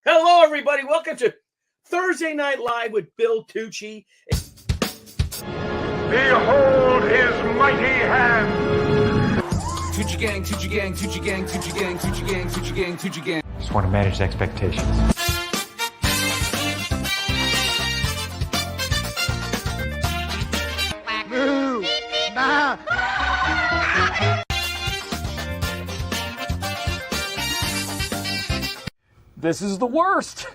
Hello, everybody. Welcome to Thursday Night Live with Bill Tucci. Behold his mighty hand. Tucci gang, Tucci gang, Tucci gang, Tucci gang, Tucci gang, Tucci gang, Tucci gang. Just want to manage expectations. Moo! Bah! This is the worst.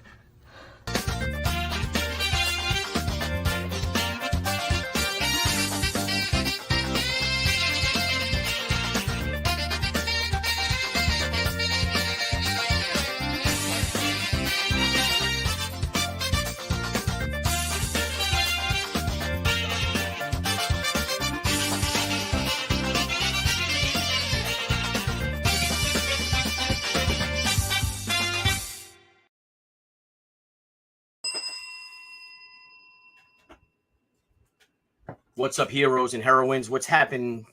What's up, heroes and heroines? What's happened?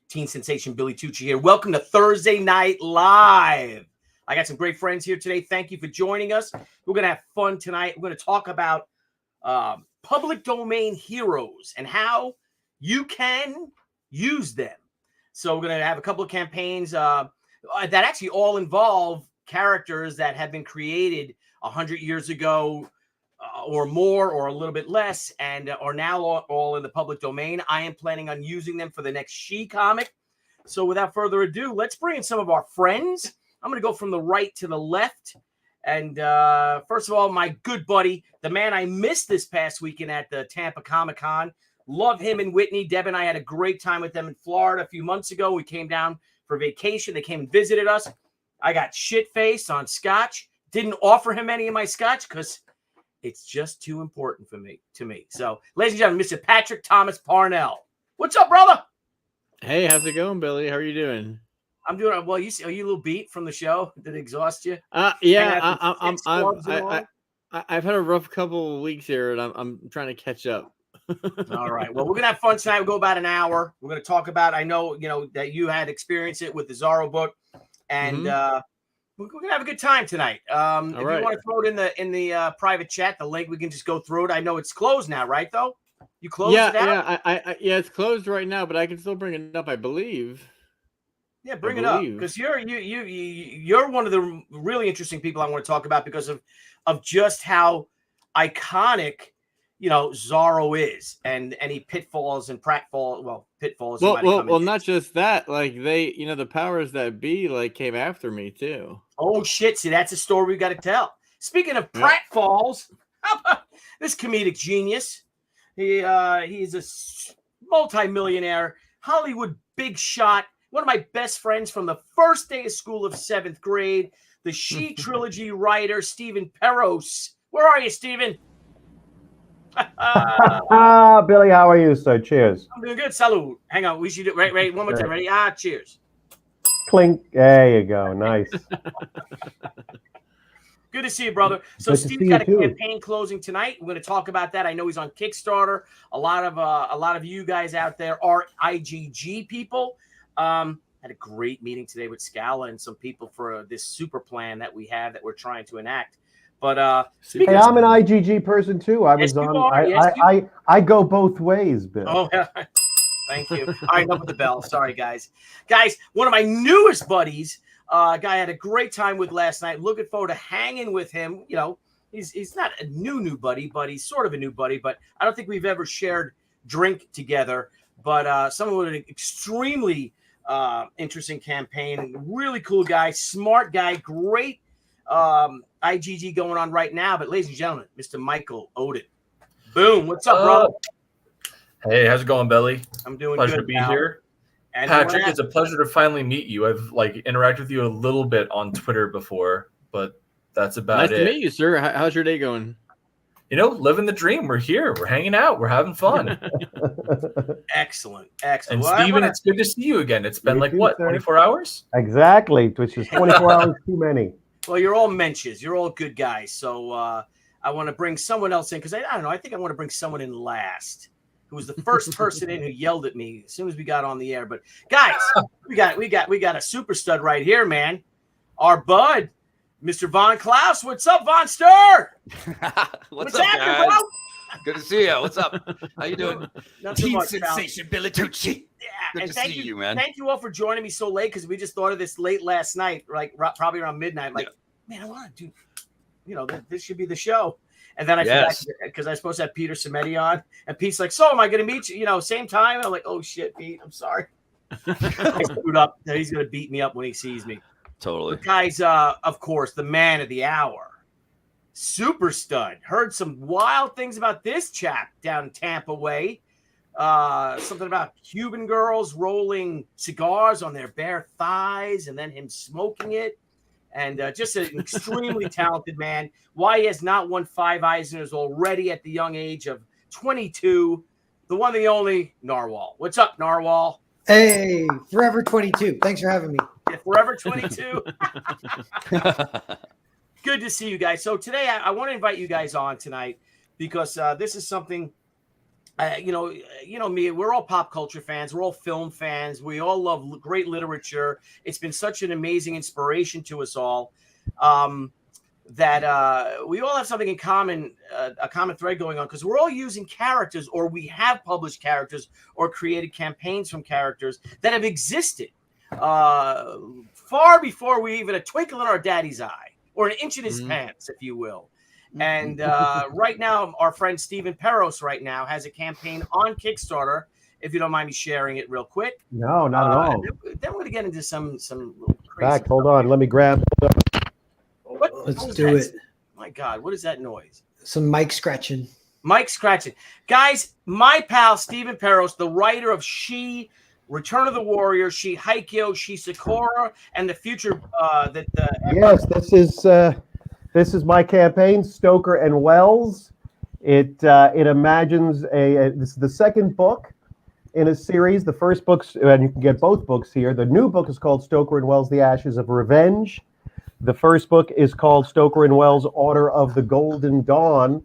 Teen sensation Billy Tucci here. Welcome to Thursday Night Live. I got some great friends here today. Thank you for joining us. We're going to have fun tonight. We're going to talk about public domain heroes and how you can use them. So we're going to have a couple of campaigns that actually all involve characters that have been created 100 years ago or more or a little bit less and are now all in the public domain. I am planning on using them for the next She comic. So without further ado, let's bring in some of our friends. I'm going to go from the right to the left. And first of all, my good buddy, the man I missed this past weekend at the Tampa Comic-Con. Love him and Whitney. Deb and I had a great time with them in Florida a few months ago. We came down for vacation. They came and visited us. I got shit-faced on scotch. Didn't offer him any of my scotch because it's just too important for me to me. So, ladies and gentlemen, Mr. Patrick Thomas Parnell. What's up, brother? Hey, how's it going, Billy? How are you doing? I'm doing well. Are you a little beat from the show? Did it exhaust you? Yeah, I've had a rough couple of weeks here, and I'm trying to catch up. All right. Well, we're gonna have fun tonight. We'll go about an hour. We're gonna talk about. I know that you had experienced it with the Zorro book, and we're gonna have a good time tonight. If you want to throw it in the private chat, the link, we can just go through it. I know it's closed now, right? Though you closed it out? Yeah, it's closed right now, but I can still bring it up, I believe. Yeah, bring it up because you're one of the really interesting people I want to talk about because of just how iconic Zorro is and any pitfalls and pratfalls. Well, pitfalls. Well, not just that. Like the powers that be came after me too. Oh shit! See, that's a story we got to tell. Speaking of pratfalls, how about this comedic genius? He's a multi-millionaire, Hollywood big shot. One of my best friends from the first day of school of 7th grade, the She trilogy writer, Stephen Peros. Where are you, Stephen? Billy, how are you, sir? Cheers. I'm doing good. Salud. Hang on. We should do it. Right. One more time. Ready? Cheers. Clink. There you go. Nice. Good to see you, brother. So Steve's got a campaign closing tonight. We're going to talk about that. I know he's on Kickstarter. A lot of you guys out there are IGG people. Had a great meeting today with Scala and some people for this super plan that we have that we're trying to enact. But hey, I'm an IGG person too. I was I go both ways, Bill. Oh, yeah. Thank you. All right, enough with the bell. Sorry, guys. Guys, one of my newest buddies, guy I had a great time with last night. Looking forward to hanging with him. He's not a new buddy, but he's sort of a new buddy. But I don't think we've ever shared drink together. But someone with an extremely interesting campaign, really cool guy, smart guy, great IGG going on right now. But ladies and gentlemen, Mr. Michael Oden. Boom. What's up, brother? Hey, how's it going, Billy? I'm doing pleasure good. To be here. And Patrick, it's a pleasure to finally meet you. I've interacted with you a little bit on Twitter before, but that's about it. Nice to meet you, sir. How's your day going? Living the dream. We're here. We're hanging out. We're having fun. Excellent. And Steven, it's good to see you again. It's been 24 hours? Exactly, which is 24 hours too many. Well, you're all mensches. You're all good guys. So I want to bring someone else in because I don't know. I think I want to bring someone in last, who was the first person in who yelled at me as soon as we got on the air. But guys, we got a super stud right here, man. Our bud, Mr. Von Klaus. What's up, Von Stir? What's up, happening, guys? bro? Good to see you. What's up? How you doing? Nothing Teen much, pal. sensation Billy Tucci. Yeah, Good and to thank see you, man. Thank you all for joining me so late because we just thought of this late last night, like probably around midnight. I'm like, man, I want to do, this should be the show. And then I forgot because I was supposed to have Peter Cimetti on, and Pete's like, "So am I going to meet you? Same time?" I'm like, "Oh shit, Pete, I'm sorry." I screwed up. He's going to beat me up when he sees me. Totally. But guys, of course, the man of the hour, Super Stud. Heard some wild things about this chap down in Tampa Way. Something about Cuban girls rolling cigars on their bare thighs and then him smoking it. And just an extremely talented man. Why he has not won 5 Eisners already at the young age of 22. The one and the only Narwhal. What's up, Narwhal? Hey, Forever 22. Thanks for having me. Yeah, Forever 22. Good to see you guys. So today I want to invite you guys on tonight because this is something, me, we're all pop culture fans. We're all film fans. We all love great literature. It's been such an amazing inspiration to us all that we all have something in common, a common thread going on because we're all using characters, or we have published characters or created campaigns from characters that have existed far before we even a twinkle in our daddy's eye or an inch in his pants, if you will. And right now, our friend Stephen Peros right now has a campaign on Kickstarter. If you don't mind me sharing it real quick. No, not at all. Then we're going to get into some little crazy Back, hold on. Let me grab. Let's do it. My God, what is that noise? Some mic scratching. Mike scratching. Guys, my pal Stephen Peros, the writer of She, Return of the Warrior, She Haikyuu, She Sakura, and the future Yes, this is my campaign, Stoker and Wells. It imagines this is the second book in a series. The first book's, and you can get both books here. The new book is called Stoker and Wells, The Ashes of Revenge. The first book is called Stoker and Wells, Order of the Golden Dawn,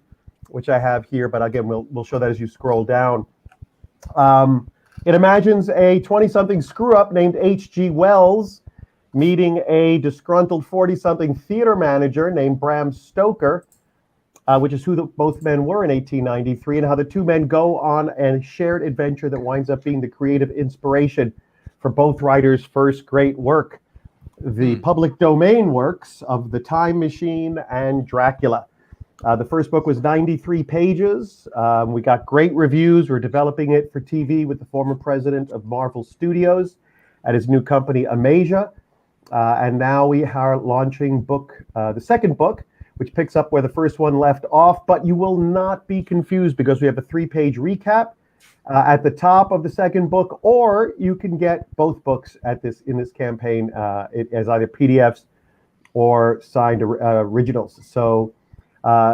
which I have here, but again, we'll show that as you scroll down. It imagines a 20-something screw-up named H.G. Wells meeting a disgruntled 40-something theater manager named Bram Stoker, which is who both men were in 1893, and how the two men go on a shared adventure that winds up being the creative inspiration for both writers' first great work, the public domain works of The Time Machine and Dracula. The first book was 93 pages. We got great reviews. We're developing it for TV with the former president of Marvel Studios at his new company, Amasia. And now we are launching the second book, which picks up where the first one left off. But you will not be confused because we have a 3-page recap at the top of the second book, or you can get both books in this campaign as either PDFs or signed originals. So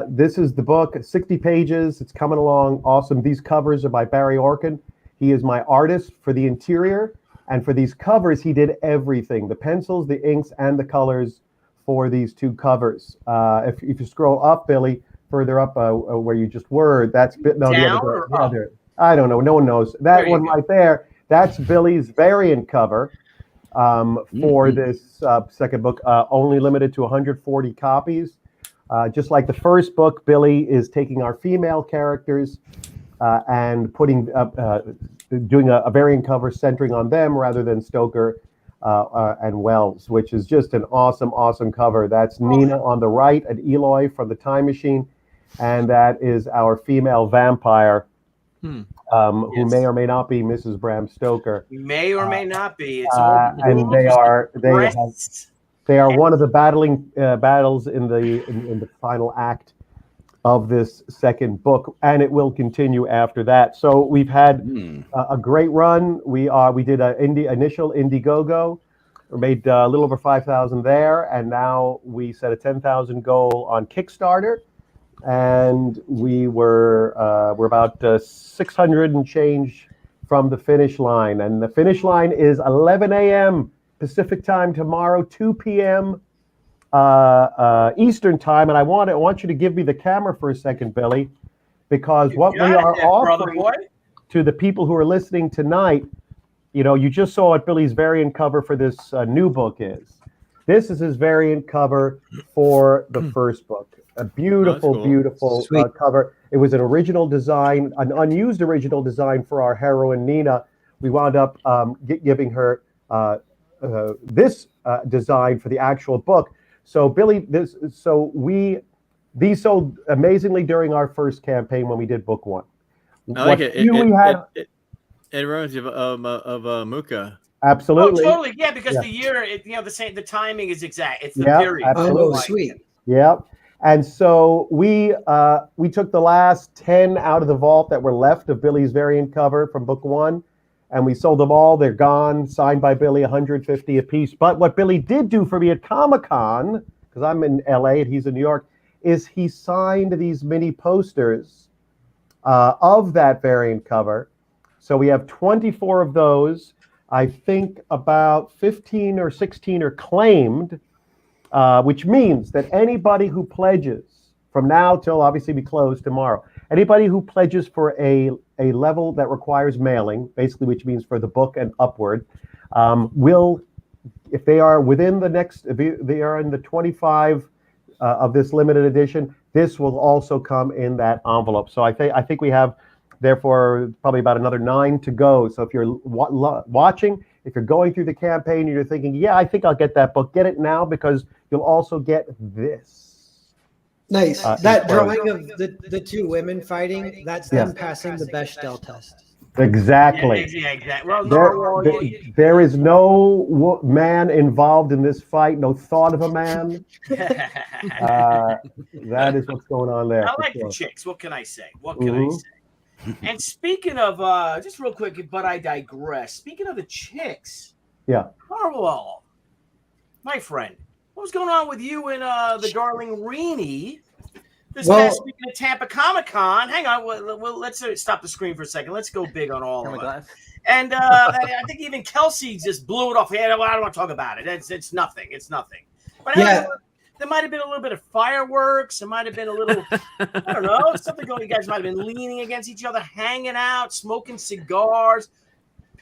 this is the book, 60 pages. It's coming along awesome. These covers are by Barry Orkin. He is my artist for the interior. And for these covers, he did everything, the pencils, the inks, and the colors for these 2 covers. If you scroll up, Billy, further up where you just were, that's the other. I don't know. No one knows. That one right there, that's Billy's variant cover for this second book, only limited to 140 copies. Just like the first book, Billy is taking our female characters and doing a variant cover centering on them rather than Stoker and Wells, which is just an awesome cover. That's Nina on the right and Eloy from The Time Machine, and that is our female vampire, who may or may not be Mrs. Bram Stoker. May or may not be. And they are one of the battles in the final act of this second book, and it will continue after that. So we've had a great run. We did an initial Indiegogo. We made a little over 5,000 there, and now we set a 10,000 goal on Kickstarter, and we're about 600 and change from the finish line, and the finish line is 11 a.m. Pacific time tomorrow, 2 p.m. Eastern time, and I want you to give me the camera for a second, Billy, because what we are offering to the people who are listening tonight, you just saw what Billy's variant cover for this new book is. This is his variant cover for the first book. A beautiful, cool. beautiful cover. It was an original design, an unused original design for our heroine Nina. We wound up giving her this design for the actual book. So Billy, these sold amazingly during our first campaign when we did book one. I like it. It reminds you of Muka. Absolutely. Oh, totally. Yeah, because the year, the timing is exact. It's the period. Absolutely. Oh, sweet. Yeah. And so we took the last 10 out of the vault that were left of Billy's variant cover from book one, and we sold them all. They're gone, signed by Billy, 150 a piece. But what Billy did do for me at Comic-Con, because I'm in LA and he's in New York, is he signed these mini posters of that variant cover. So we have 24 of those. I think about 15 or 16 are claimed, which means that anybody who pledges from now till obviously we close tomorrow, anybody who pledges for a level that requires mailing, basically, which means for the book and upward, will, if they are within the next, if they are in the 25 of this limited edition, this will also come in that envelope. So I think we have, therefore, probably about another 9 to go. So if you're watching, if you're going through the campaign and you're thinking, yeah, I think I'll get that book, get it now, because you'll also get this. Nice. That drawing of the two women fighting, that's them passing the Bechdel test. Exactly. Yeah, exactly. Well, Narwhal, there is no man involved in this fight, no thought of a man. That is what's going on there. I like the chicks. What can I say? What can I say? And speaking of, just real quick, but I digress. Speaking of the chicks, Narwhal, my friend, what was going on with you and the darling Reenie this past weekend at Tampa Comic-Con? Hang on, let's stop the screen for a second. Let's go big on all of it. And I think even Kelsey just blew it off. Yeah, well, I don't want to talk about it. It's nothing. It's nothing. But there might have been a little bit of fireworks. There might have been a little, I don't know, something going. You guys might have been leaning against each other, hanging out, smoking cigars.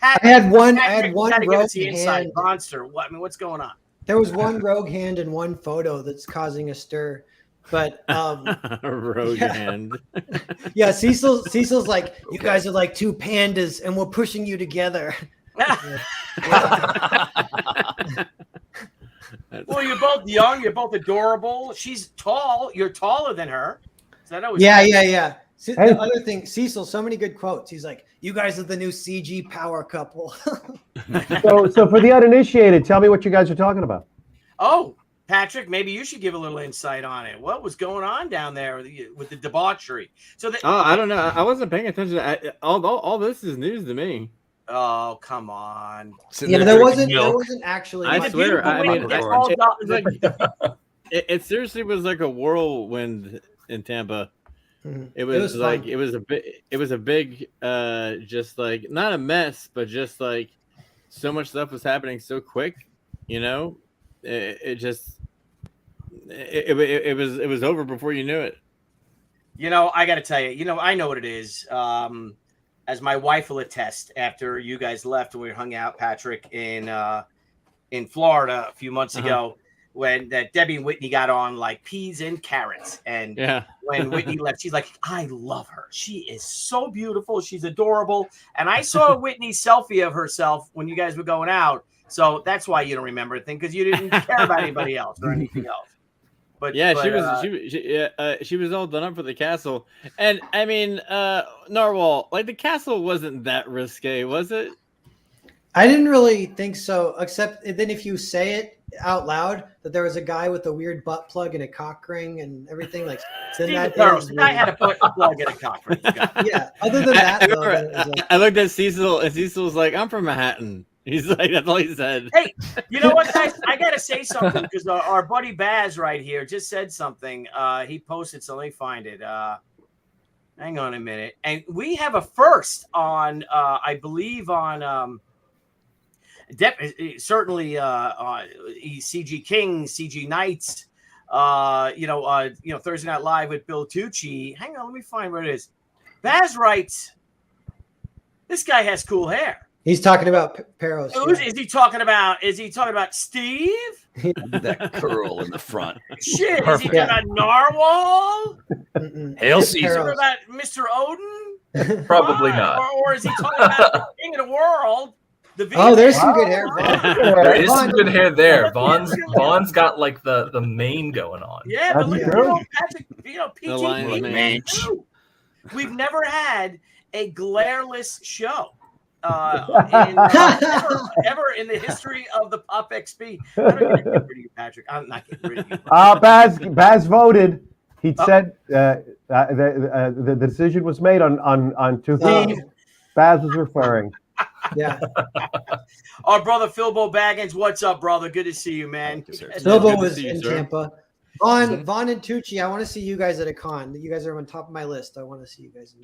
I had one rogue hand. Monster. What's going on? There was one rogue hand in one photo that's causing a stir. But rogue hand. Yeah, Cecil's like, you guys are like two pandas, and we're pushing you together. Well, you're both young. You're both adorable. She's tall. You're taller than her. Is that always yeah. The other thing, Cecil, so many good quotes. He's like, you guys are the new CG power couple. So for the uninitiated, tell me what you guys are talking about. Oh, Patrick, maybe you should give a little insight on it. What was going on down there with the debauchery? I don't know. I wasn't paying attention. All this is news to me. Oh, come on. Yeah, there wasn't actually. I swear. I mean, it seriously was like a whirlwind in Tampa. It was like fun. It was a big just like not a mess, but just like so much stuff was happening so quick, you know. It was over before you knew it. You know, I got to tell you, I know what it is. As my wife will attest, after you guys left and we hung out, Patrick, in Florida a few months ago, when Debbie and Whitney got on like peas and carrots. And when Whitney left, she's like, I love her. She is so beautiful. She's adorable. And I saw Whitney's selfie of herself when you guys were going out. So that's why you don't remember a thing, because you didn't care about anybody else or anything else. But she was all done up for the castle, and I mean, Narwhal, like the castle wasn't that risque, was it? I didn't really think so, except then if you say it out loud that there was a guy with a weird butt plug and a cock ring and everything, like then that is I had a butt plug and a cock ring. Yeah. Other than that, I looked at Cecil, and Cecil was like, "I'm from Manhattan." He's like, that's all he said. Hey, you know what, guys? I got to say something because our buddy Baz right here just said something. He posted, so let me find it. Hang on a minute. And we have a first on, I believe, on certainly CG Kings, CG Nights, Thursday Night Live with Bill Tucci. Hang on, let me find where it is. Baz writes, this guy has cool hair. He's talking about Peros. Is he talking about Steve? That curl in the front. Shit, is he got a narwhal? Hail It's Caesar. Talking about Mr. Odin? Probably not. Or is he talking about the king of the world? Oh, there's some good hair. There is some good hair there. Vaughn's got like the mane going on. Yeah, but look, Patrick, The lion's mane. We've never had a glareless show. Ever in the history of the Pop XP. I'm not going to get rid of you, Patrick. I'm not getting rid of you. Baz voted. He said the decision was made on to whom Baz was referring. Yeah. Our brother Philbo Baggins, what's up, brother? Good to see you, man. Philbo was in Tampa. Vaughn and Tucci, I want to see you guys at a con. You guys are on top of my list. I want to see you guys.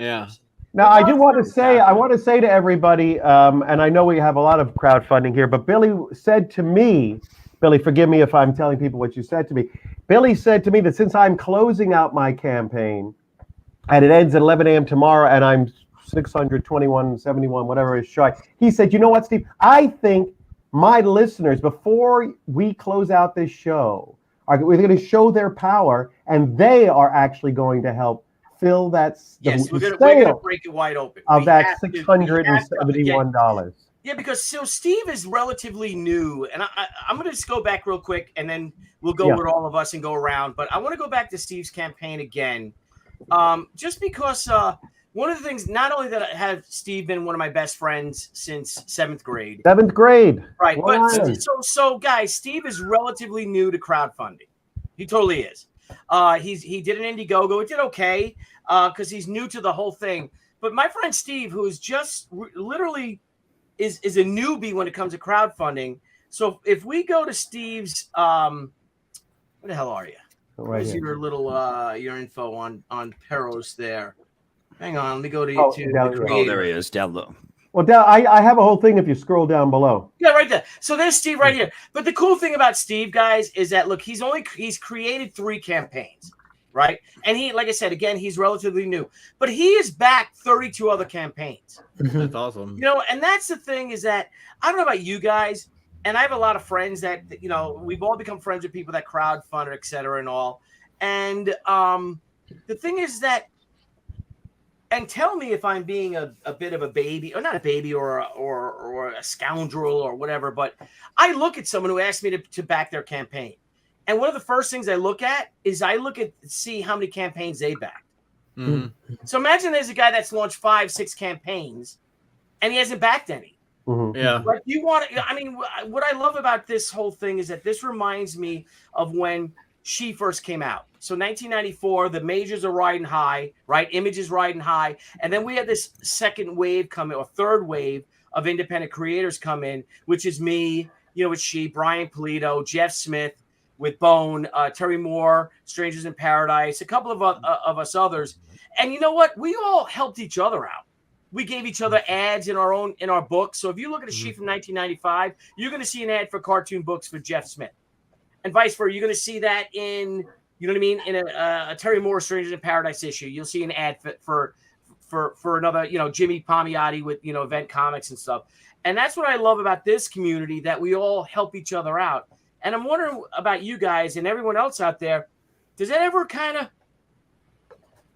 Now, I do want to say to everybody, and I know we have a lot of crowdfunding here, but Billy said to me, Billy, forgive me if I'm telling people what you said to me. Billy said to me that since I'm closing out my campaign, and it ends at 11 a.m. tomorrow, and I'm 621.71, whatever is shy. He said, you know what, Steve? I think my listeners, before we close out this show, we're going to show their power, and they are actually going to help fill that. Yes, we're going to break it wide open. Of that $671. Yeah, because so Steve is relatively new, and I'm going to just go back real quick, and then we'll go with all of us and go around. But I want to go back to Steve's campaign again, just because one of the things, not only that I have Steve been one of my best friends since 7th grade. 7th grade. Right. But so guys, Steve is relatively new to crowdfunding. He totally is. He did an Indiegogo. It did okay because he's new to the whole thing. But my friend Steve, who is just literally is a newbie when it comes to crowdfunding. So if we go to Steve's, where the hell are you? Where's your little your info on Peros there? Hang on, let me go to YouTube. Oh, there he is, down low. Well, I have a whole thing if you scroll down below. Yeah, right there. So there's Steve right here. But the cool thing about Steve, guys, is that look, he's created 3 campaigns, right? And he, like I said, again, he's relatively new, but he has backed 32 other campaigns. That's awesome. And that's the thing is that I don't know about you guys, and I have a lot of friends that we've all become friends with people that crowdfund, et cetera, and all. And the thing is that. And tell me if I'm being a bit of a baby, or not a baby, or a scoundrel or whatever. But I look at someone who asked me to back their campaign, and one of the first things I look at is see how many campaigns they backed. Mm-hmm. So imagine there's a guy that's launched 5-6 campaigns, and he hasn't backed any. Mm-hmm. Yeah. Like what I love about this whole thing is that this reminds me of when She first came out. So 1994, the majors are riding high, right? Image is riding high. And then we had this second wave coming, or third wave of independent creators come in, which is me, with She, Brian Polito, Jeff Smith, with Bone, Terry Moore, Strangers in Paradise, a couple of us others. And you know what? We all helped each other out. We gave each other ads in our books. So if you look at a She from 1995, you're going to see an ad for cartoon books for Jeff Smith. And vice versa, you're going to see that in, in a Terry Moore Strangers in Paradise issue. You'll see an ad for another, Jimmy Palmiotti with, Event Comics and stuff. And that's what I love about this community, that we all help each other out. And I'm wondering about you guys and everyone else out there. Does that ever kind of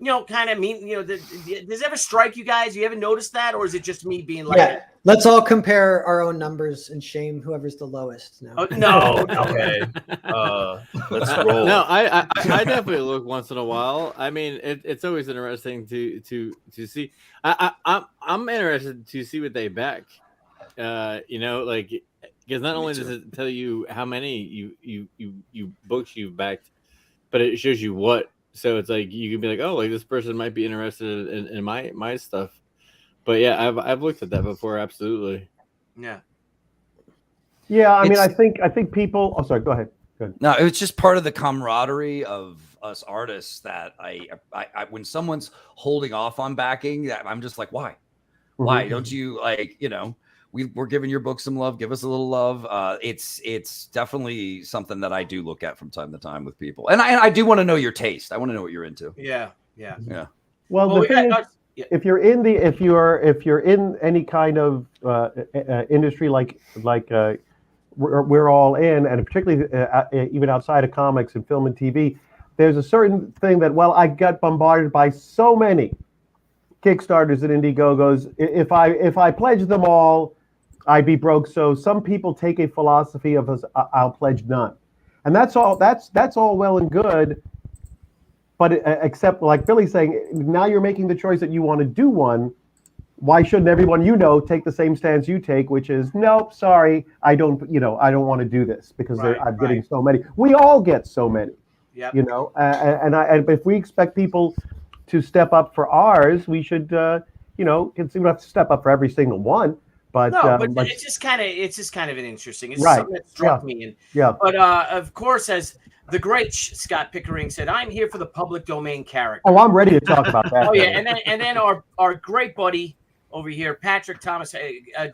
does it ever strike you guys? You ever notice that? Or is it just me being like, yeah, let's all compare our own numbers and shame whoever's the lowest now. Oh, no. Okay. Let's roll. No, I definitely look once in a while. I mean, it's always interesting to see. I'm interested to see what they back. Because not only does it tell you how many you books you've backed, but it shows you what. So it's like you can be like, oh, like this person might be interested in my stuff. But yeah, I've looked at that before, absolutely. Yeah. Yeah, I mean, I think people. Oh, sorry. Go ahead. No, it was just part of the camaraderie of us artists that I when someone's holding off on backing, that I'm just like, why? Why don't you we're giving your book some love. Give us a little love. It's definitely something that I do look at from time to time with people, and I do want to know your taste. I want to know what you're into. Yeah. Well, the thing is, if you're in any kind of industry like we're all in, and particularly even outside of comics and film and TV, there's a certain thing that, well, I got bombarded by so many Kickstarters and Indiegogos. If I pledge them all, I'd be broke. So some people take a philosophy of I'll pledge none, and that's all well and good. But except, like Billy's saying, now you're making the choice that you want to do one. Why shouldn't everyone take the same stance you take, which is, nope, sorry, I don't want to do this because I'm getting so many. We all get so many. Yep. And if we expect people to step up for ours, we should, we don't have to step up for every single one. But but it's just kind of an interesting. It's something that struck me. But of course, as the great Scott Pickering said, I'm here for the public domain character. Oh, I'm ready to talk about that. Oh yeah, and then our great buddy over here, Patrick Thomas.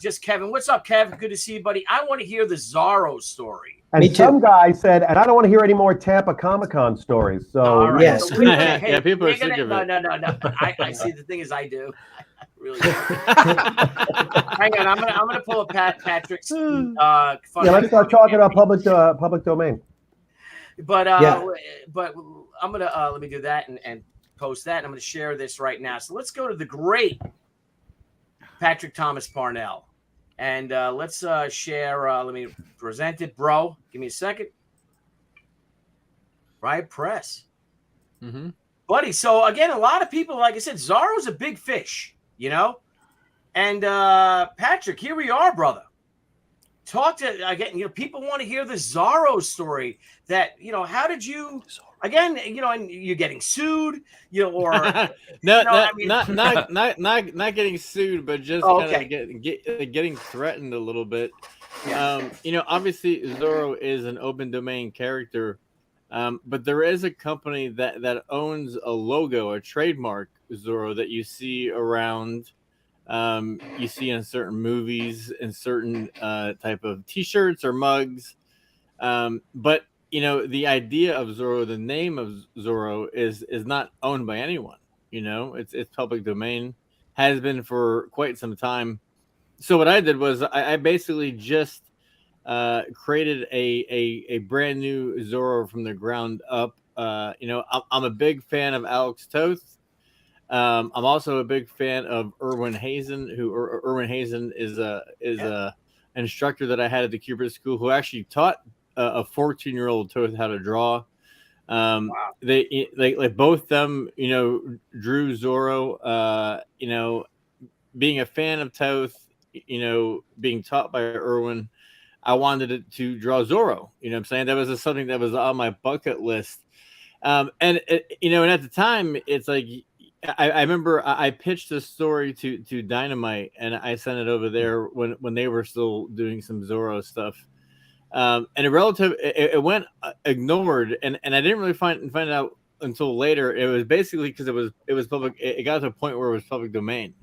Just Kevin, what's up, Kev? Good to see you, buddy. I want to hear the Zorro story. And some guy said, and I don't want to hear any more Tampa Comic-Con stories. So right. Yes, so people are sick of it. No. I see. The thing is, I do. I really do. Hang on, I'm gonna pull up Patrick's. Let's start talking about public domain. But but I'm gonna let me do that and post that. And I'm gonna share this right now. So let's go to the great Patrick Thomas Parnell. And let's share. Let me present it, bro. Give me a second. Riot Press. Mm-hmm. Buddy. So, again, a lot of people, like I said, Zorro's a big fish, And Patrick, here we are, brother. Talk to, again, people want to hear the Zorro story. That, how did you... Again, and you're getting sued, or not getting sued, but just kind of getting threatened a little bit. Yeah. Obviously Zorro is an open domain character, but there is a company that owns a logo, a trademark Zorro that you see around. You see in certain movies and certain type of T-shirts or mugs, but. The idea of Zorro, the name of Zorro is not owned by anyone. It's public domain, has been for quite some time. So what I did was I basically just created a brand new Zorro from the ground up. I'm a big fan of Alex Toth. I'm also a big fan of Erwin Hazen, Erwin Hazen is an instructor that I had at the Cooper School who actually taught a 14-year-old Toth how to draw. Wow. They like both them, drew Zorro. Being a fan of Toth, being taught by Erwin, I wanted to draw Zorro. You know what I'm saying? That was something that was on my bucket list. And at the time, it's like I remember I pitched this story to Dynamite, and I sent it over there when they were still doing some Zorro stuff. And it went ignored, and I didn't really find out until later. It was basically because it was public. It got to a point where it was public domain.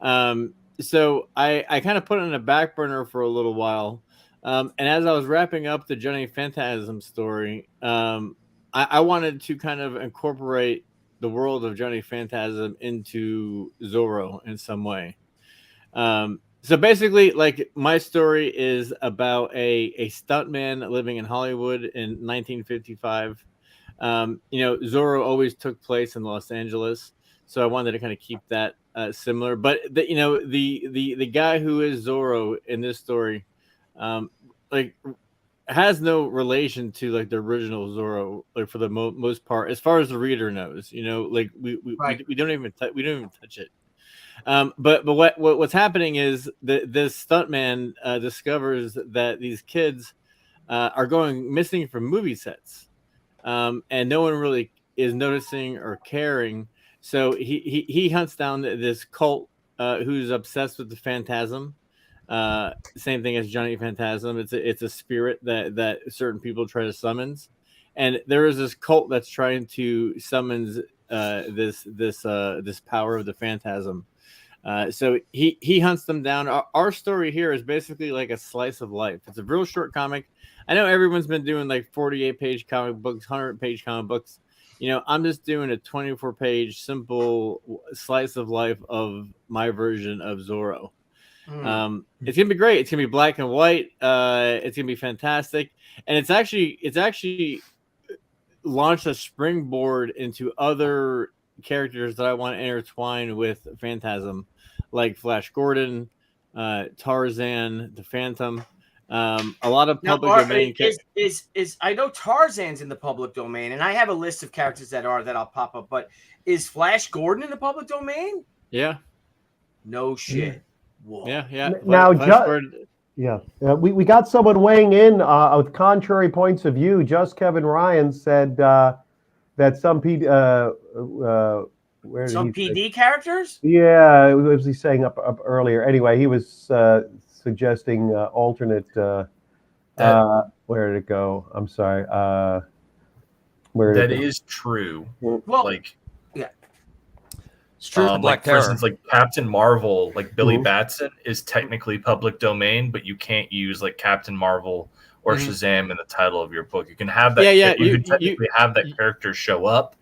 So I kind of put it in a back burner for a little while. And as I was wrapping up the Johnny Phantasm story, I wanted to kind of incorporate the world of Johnny Phantasm into Zorro in some way. So basically, like, my story is about a stuntman living in Hollywood in 1955. Zorro always took place in Los Angeles, so I wanted to kind of keep that similar. But the guy who is Zorro in this story, has no relation to like the original Zorro, like for the most part, as far as the reader knows. We don't even touch it. But what's happening is this stuntman discovers that these kids are going missing from movie sets, and no one really is noticing or caring. So he hunts down this cult who's obsessed with the Phantasm. Same thing as Johnny Phantasm. It's a spirit that certain people try to summon, and there is this cult that's trying to summon this power of the Phantasm. So he hunts them down. Our story here is basically like a slice of life. It's a real short comic. I know everyone's been doing like 48-page comic books, 100-page comic books. I'm just doing a 24-page simple slice of life of my version of Zorro. It's gonna be great. It's gonna be black and white. It's gonna be fantastic, and it's actually launched a springboard into other characters that I want to intertwine with Phantasm, like Flash Gordon, Tarzan, the Phantom. A lot of public domain. Is I know Tarzan's in the public domain, and I have a list of characters that I'll pop up. But is Flash Gordon in the public domain? Yeah. No shit. Whoa. Yeah. Now, we got someone weighing in with contrary points of view. Just Kevin Ryan said that some PD characters? Yeah, what was he saying up earlier? Anyway, he was suggesting alternate. Where did it go? I'm sorry. Where that is true. Well, it's true. Like for instance, like Captain Marvel, like Billy Batson is technically public domain, but you can't use like Captain Marvel or Shazam in the title of your book. You can have that. You could technically have that character show up,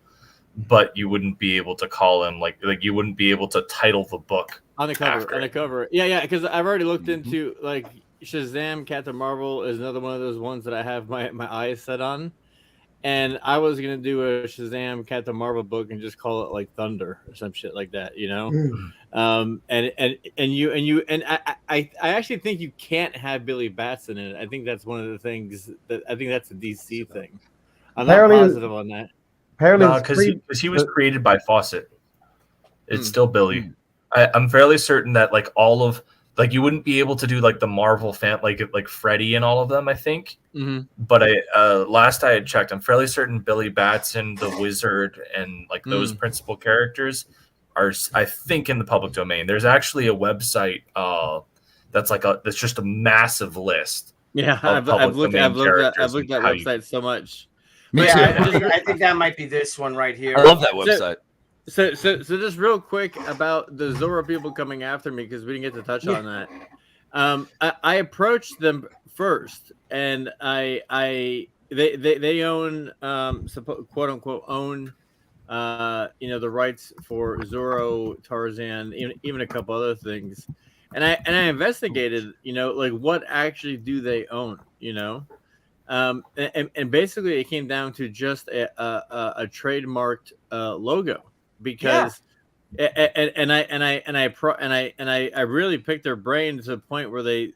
but you wouldn't be able to call him like you wouldn't be able to title the book on the cover. Yeah, because I've already looked into like Shazam. Captain Marvel is another one of those ones that I have my eyes set on, and I was gonna do a Shazam Captain Marvel book and just call it like Thunder or some shit like that, you know. And I actually think you can't have Billy Batson in it. I think that's one of the things that I think that's a DC thing. I'm not positive on that. Because he was created by Fawcett. It's still Billy. I'm fairly certain that like all of like you wouldn't be able to do like the Marvel fan like Freddy and all of them. I think, but last I had checked, I'm fairly certain Billy Batson, the Wizard, and like those principal characters are I think in the public domain. There's actually a website that's just a massive list. Yeah, I've looked at that website so much. I think that might be this one right here. I love that website. So just real quick about the Zorro people coming after me because we didn't get to touch on that. I approached them first, and they own quote unquote own the rights for Zorro, Tarzan, even a couple other things, and I investigated like what actually do they own, and basically it came down to just a trademarked logo because I really picked their brain to the point where they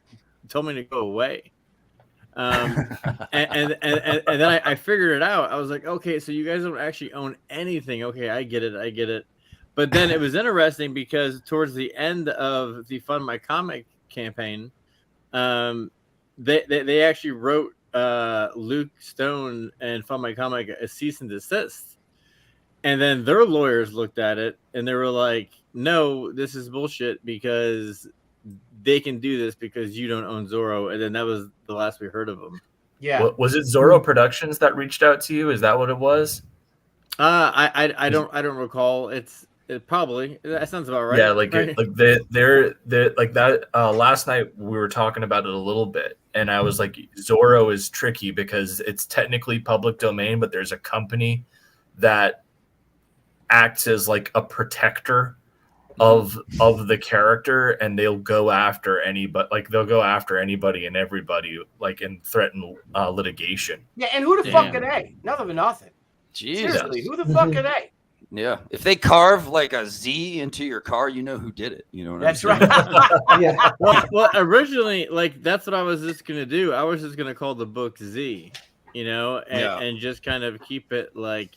told me to go away. And then I figured it out. I was like, okay, so you guys don't actually own anything. Okay, I get it. But then it was interesting because towards the end of the Fund My Comic campaign, they actually wrote Luke Stone and Fund My Comic a cease and desist. And then their lawyers looked at it and they were like, no, this is bullshit because they can do this because you don't own Zorro. And then that was the last we heard of them. Yeah. Was it Zorro Productions that reached out to you? Is that what it was? I don't recall. It probably, that sounds about right. Yeah, they're like that. Last night we were talking about it a little bit, and I was like, Zorro is tricky because it's technically public domain, but there's a company that acts as like a protector of the character, and they'll go after anybody and everybody, like, and threaten litigation. Yeah, and who the fuck are they? Nothing but nothing. Jesus. Seriously, who the fuck are they? Yeah, if they carve like a Z into your car, you know who did it. You know what That's I'm saying? right. Yeah. Well, originally, like that's what I was just gonna do. I was just gonna call the book Z, and just kind of keep it like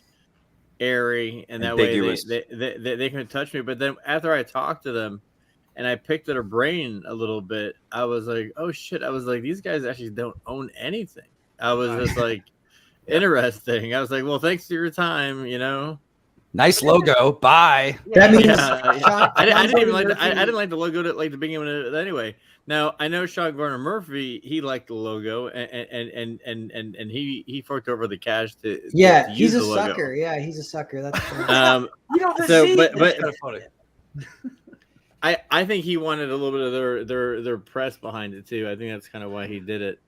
airy, and that ambiguous. way they couldn't touch me. But then after I talked to them and I picked their brain a little bit, I was like, oh shit! I was like, these guys actually don't own anything. I was just like, interesting. I was like, well, thanks for your time, Nice logo. Bye. That means I didn't like the logo at like the beginning of it anyway. Now I know Sean Garner Murphy, he liked the logo and he forked over the cash to he's a sucker. Yeah, he's a sucker. That's funny. I think he wanted a little bit of their press behind it too. I think that's kind of why he did it.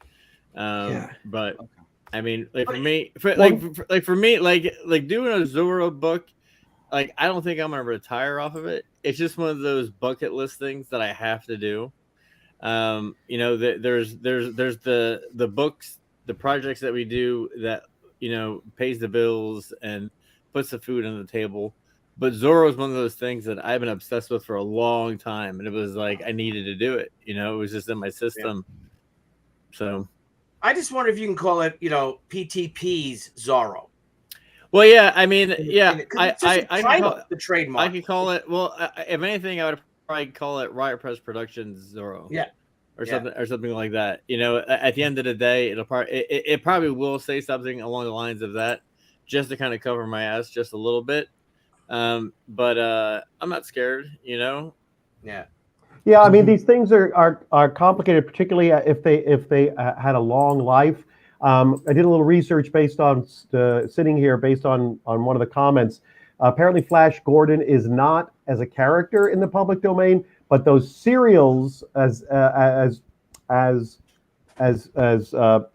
But I mean, like for me, like doing a Zorro book, like I don't think I'm gonna retire off of it. It's just one of those bucket list things that I have to do. You know, there's the books, the projects that we do that, you know, pays the bills and puts the food on the table. But Zorro is one of those things that I've been obsessed with for a long time, and it was like I needed to do it. You know, it was just in my system. Yeah. So I just wonder if you can call it, you know, PTP's Zorro. Well, yeah, I mean, yeah, I call it the trademark. I could call it. Well, if anything, I would probably call it Riot Press Productions Zorro. Yeah. Or something like that. You know, at the end of the day, it probably will say something along the lines of that, just to kind of cover my ass just a little bit. But I'm not scared. You know. Yeah. Yeah, I mean, these things are complicated, particularly if they had a long life. I did a little research based on sitting here, based on one of the comments. Apparently, Flash Gordon is not as a character in the public domain, but those serials as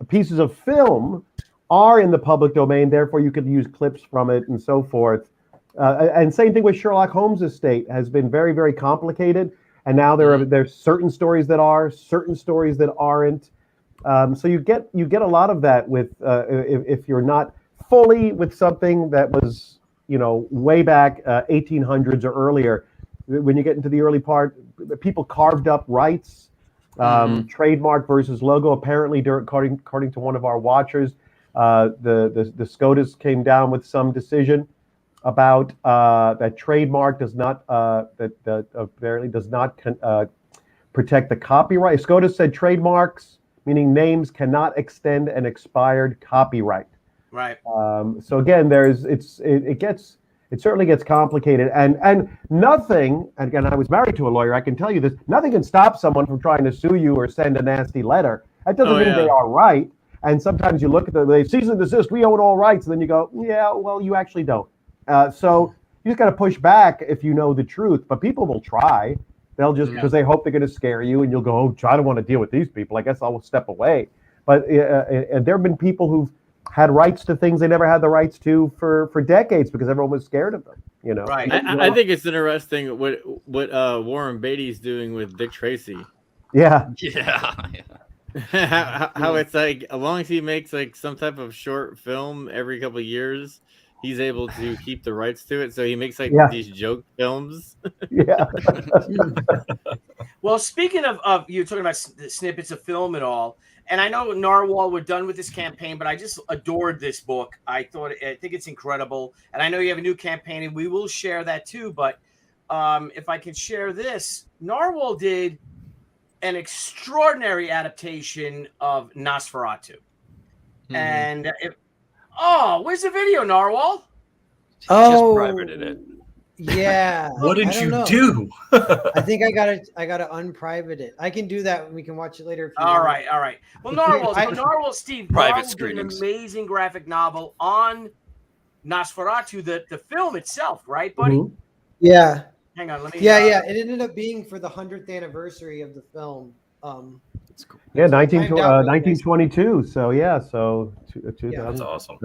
pieces of film are in the public domain. Therefore, you could use clips from it and so forth. And same thing with Sherlock Holmes' estate has been very, very complicated. And now there's certain stories that are, certain stories that aren't. So you get a lot of that with if you're not fully with something that was, you know, way back 1800s or earlier. When you get into the early part, people carved up rights, trademark versus logo. Apparently, according to one of our watchers, the SCOTUS came down with some decision about that trademark does not apparently does not protect the copyright. SCOTUS said trademarks, meaning names, cannot extend an expired copyright. Right. So again, it certainly gets complicated, and nothing. Again, I was married to a lawyer. I can tell you this: nothing can stop someone from trying to sue you or send a nasty letter. That doesn't mean they are right. And sometimes you look at they cease and desist. We own all rights, and then you go, yeah, well, you actually don't. So you just got to push back if you know the truth. But people will try. They'll just because they hope they're going to scare you, and you'll go, oh, I don't want to deal with these people. I guess I'll step away. But and there have been people who've had rights to things they never had the rights to for decades because everyone was scared of them. You know, right? I think it's interesting what Warren Beatty's doing with Dick Tracy. Yeah. How it's like, as long as he makes like some type of short film every couple of years, he's able to keep the rights to it. So he makes like these joke films. Yeah. Well, speaking of you talking about snippets of film and all, and I know Narwhal, we're done with this campaign, but I just adored this book. I think it's incredible. And I know you have a new campaign, and we will share that too. But if I can share this, Narwhal did an extraordinary adaptation of Nosferatu. Mm-hmm. And where's the video, Narwhal? Just privated it. Yeah. What did you do? I think I gotta unprivate it. I can do that. We can watch it later. All right. Well, Narwhal, Steve, private did an amazing graphic novel on Nosferatu, the film itself, right, buddy? Mm-hmm. Yeah. Hang on, let me. Yeah. It ended up being for the 100th anniversary of the film. It's cool. Yeah, 1922. So 2000. Yeah, that's awesome.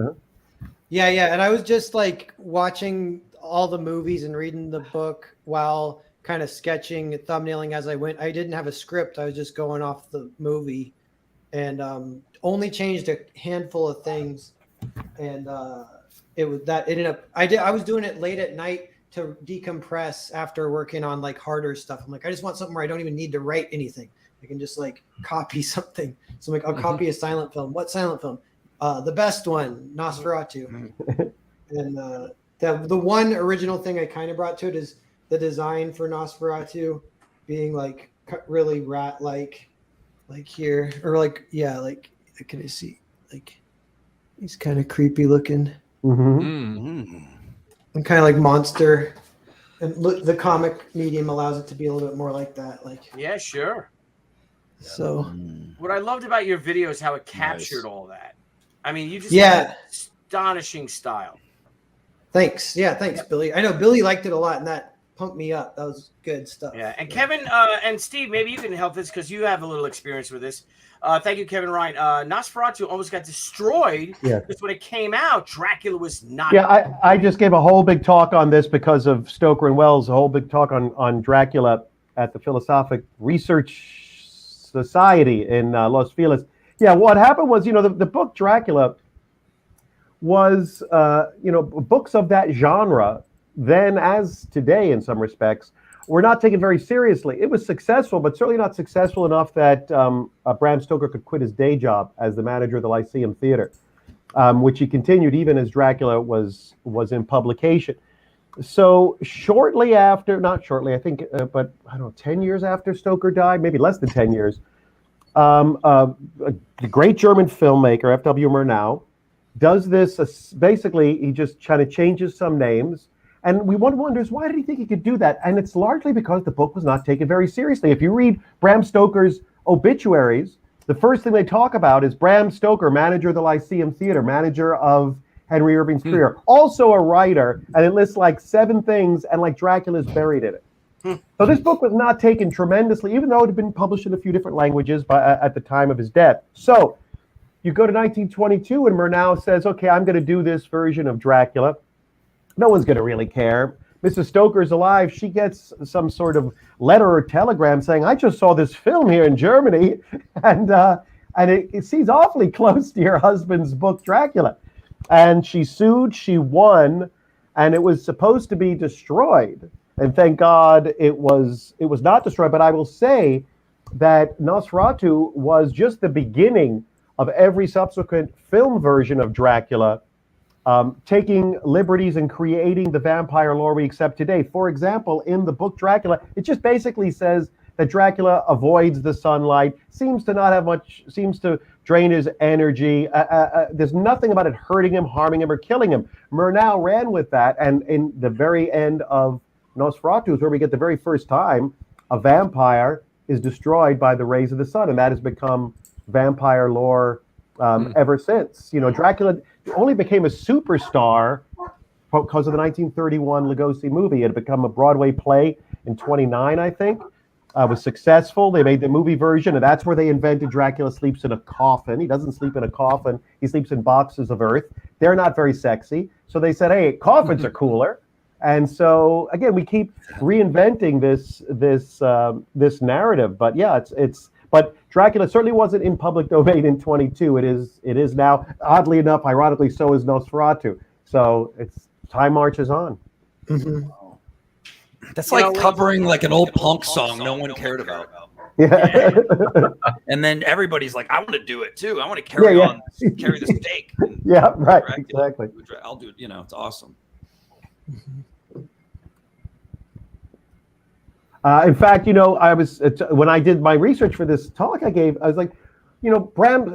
Yeah, and I was just like watching all the movies and reading the book while kind of sketching, thumbnailing as I went. I didn't have a script. I was just going off the movie, and only changed a handful of things. And it was that ended up. I was doing it late at night to decompress after working on like harder stuff. I'm like, I just want something where I don't even need to write anything. I can just like copy something. So I'm like, I'll copy a silent film. What silent film? The best one, Nosferatu. And the one original thing I kind of brought to it is the design for Nosferatu being like really rat-like, like here, or like, can I see? Like, he's kind of creepy looking. Mm-hmm. And kind of like monster. And look, the comic medium allows it to be a little bit more like that. Like, yeah, sure. So what I loved about your video is how it captured all that. I mean, you just had astonishing style. Thanks. Yeah, thanks, Billy. I know Billy liked it a lot, and that pumped me up. That was good stuff. Yeah, and Kevin and Steve, maybe you can help this because you have a little experience with this. Thank you, Kevin Ryan. Nosferatu almost got destroyed because when it came out, Dracula was not. Yeah, I just gave a whole big talk on this because of Stoker and Wells, a whole big talk on Dracula at the Philosophic Research society in Los Feliz. Yeah, what happened was, the book Dracula was, books of that genre, then as today in some respects, were not taken very seriously. It was successful, but certainly not successful enough that Bram Stoker could quit his day job as the manager of the Lyceum Theater, which he continued even as Dracula was in publication. So shortly after, not shortly, I think, but I don't know, 10 years after Stoker died, maybe less than 10 years, the great German filmmaker, F.W. Murnau, does this. Basically, he just kind of changes some names. And one wonders, why did he think he could do that? And it's largely because the book was not taken very seriously. If you read Bram Stoker's obituaries, the first thing they talk about is Bram Stoker, manager of the Lyceum Theater, manager of Henry Irving's career, also a writer, and it lists like 7 things, and like Dracula's buried in it. So this book was not taken tremendously, even though it had been published in a few different languages at the time of his death. So you go to 1922, and Murnau says, okay, I'm going to do this version of Dracula. No one's going to really care. Mrs. Stoker's alive. She gets some sort of letter or telegram saying, I just saw this film here in Germany, and it seems awfully close to your husband's book, Dracula. And she sued, she won, and it was supposed to be destroyed. And thank God it was not destroyed. But I will say that Nosferatu was just the beginning of every subsequent film version of Dracula, taking liberties and creating the vampire lore we accept today. For example, in the book Dracula, it just basically says that Dracula avoids the sunlight, seems to drain his energy. There's nothing about it hurting him, harming him, or killing him. Murnau ran with that, and in the very end of Nosferatu is where we get the very first time a vampire is destroyed by the rays of the sun, and that has become vampire lore ever since. Dracula only became a superstar because of the 1931 Lugosi movie. It had become a Broadway play in 29, I think. Was successful. They made the movie version, and that's where they invented Dracula sleeps in a coffin. He doesn't sleep in a coffin. He sleeps in boxes of earth. They're not very sexy. So they said, hey, coffins are cooler. And so, again, we keep reinventing this narrative. But yeah, but Dracula certainly wasn't in public domain in 22. It is now. Oddly enough, ironically, so is Nosferatu. So time marches on. Mm-hmm. That's like covering like an old punk song no one cared about. Yeah. And then everybody's like, I want to do it too. I want to carry the stake. Yeah, right. Exactly. I'll do it. It's awesome. In fact, I was when I did my research for this talk I was like, Bram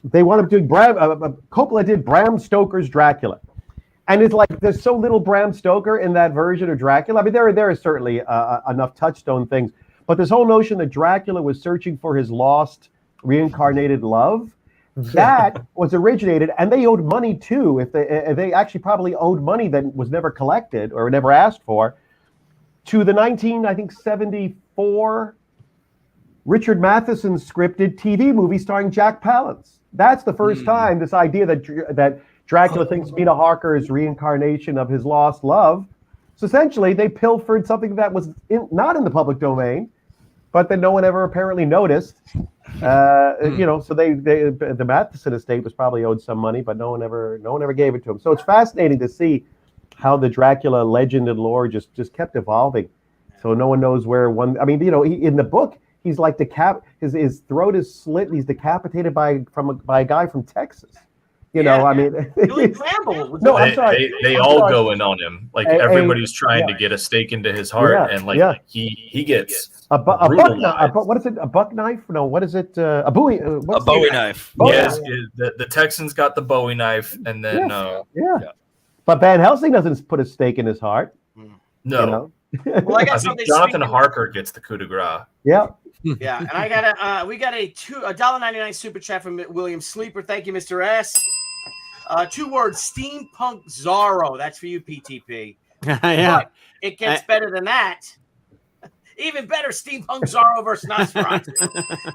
they wound up doing Coppola did Bram Stoker's Dracula. And it's like there's so little Bram Stoker in that version of Dracula. I mean, there are certainly enough touchstone things, but this whole notion that Dracula was searching for his lost reincarnated love, that was originated, and they owed money too. If they actually probably owed money that was never collected or never asked for, to the 1974 Richard Matheson scripted TV movie starring Jack Palance. That's the first time this idea that Dracula thinks Mina Harker's reincarnation of his lost love. So essentially, they pilfered something that was not in the public domain, but that no one ever apparently noticed. So the Matheson estate was probably owed some money, but no one ever gave it to him. So it's fascinating to see how the Dracula legend and lore just kept evolving. So no one knows where one. I mean, in the book, he's like his throat is slit. And he's decapitated by a guy from Texas. I mean, Billy Campbell. No, I'm sorry. They all go in on him. Like everybody's trying to get a stake into his heart, and he gets a buck knife. What is it? A buck knife? No, what is it? A Bowie. A Bowie knife. Yes, the Texans got the Bowie knife, and then But Van Helsing doesn't put a stake in his heart. No. Well, I think Jonathan Harker gets the coup de grace. Yeah. Yeah, and I got we got a $1.99 super chat from William Sleeper. Thank you, Mr. S. 2 words: steampunk Zorro. That's for you, PTP. Yeah, but it gets better than that. Even better, steampunk Zorro versus Nosferatu.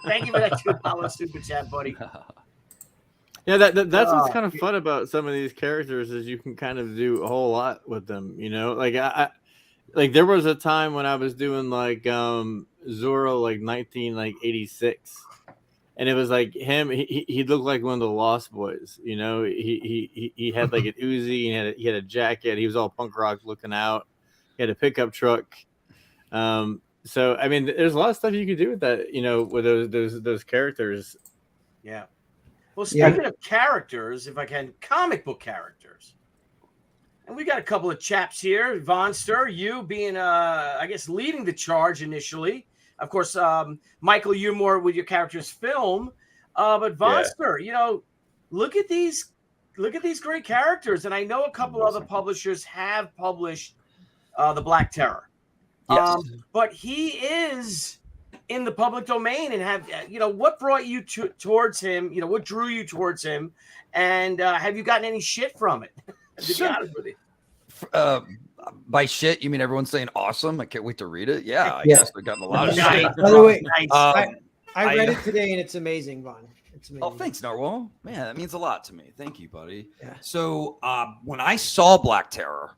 Thank you for that $2 super chat, buddy. Yeah, that's what's kind of fun about some of these characters is you can kind of do a whole lot with them. Like like there was a time when I was doing like Zorro like 1986, and it was like him. He looked like one of the Lost Boys. You know, he had like an Uzi, and he had a jacket. He was all punk rock looking out. He had a pickup truck. So I mean, there's a lot of stuff you could do with that. You know, with those characters. Yeah. Well, speaking of characters, if I can, comic book characters. And we got a couple of chaps here. Vonster, you being, I guess, leading the charge initially. Of course, Michael, you're more with your character's film. But Vonster, you know, look at these great characters. And I know a couple other publishers have published the Black Terror. Yes. But he is in the public domain, and have, you know, what brought you towards him? You know, what drew you towards him? And have you gotten any shit from it? To be honest with you. By shit, you mean everyone's saying awesome? I can't wait to read it. Yeah, I guess I've gotten a lot of shit. By the way, I read it today, and it's amazing, Vaughn. It's amazing. Oh, thanks, Narwhal. Man, that means a lot to me. Thank you, buddy. Yeah. So when I saw Black Terror,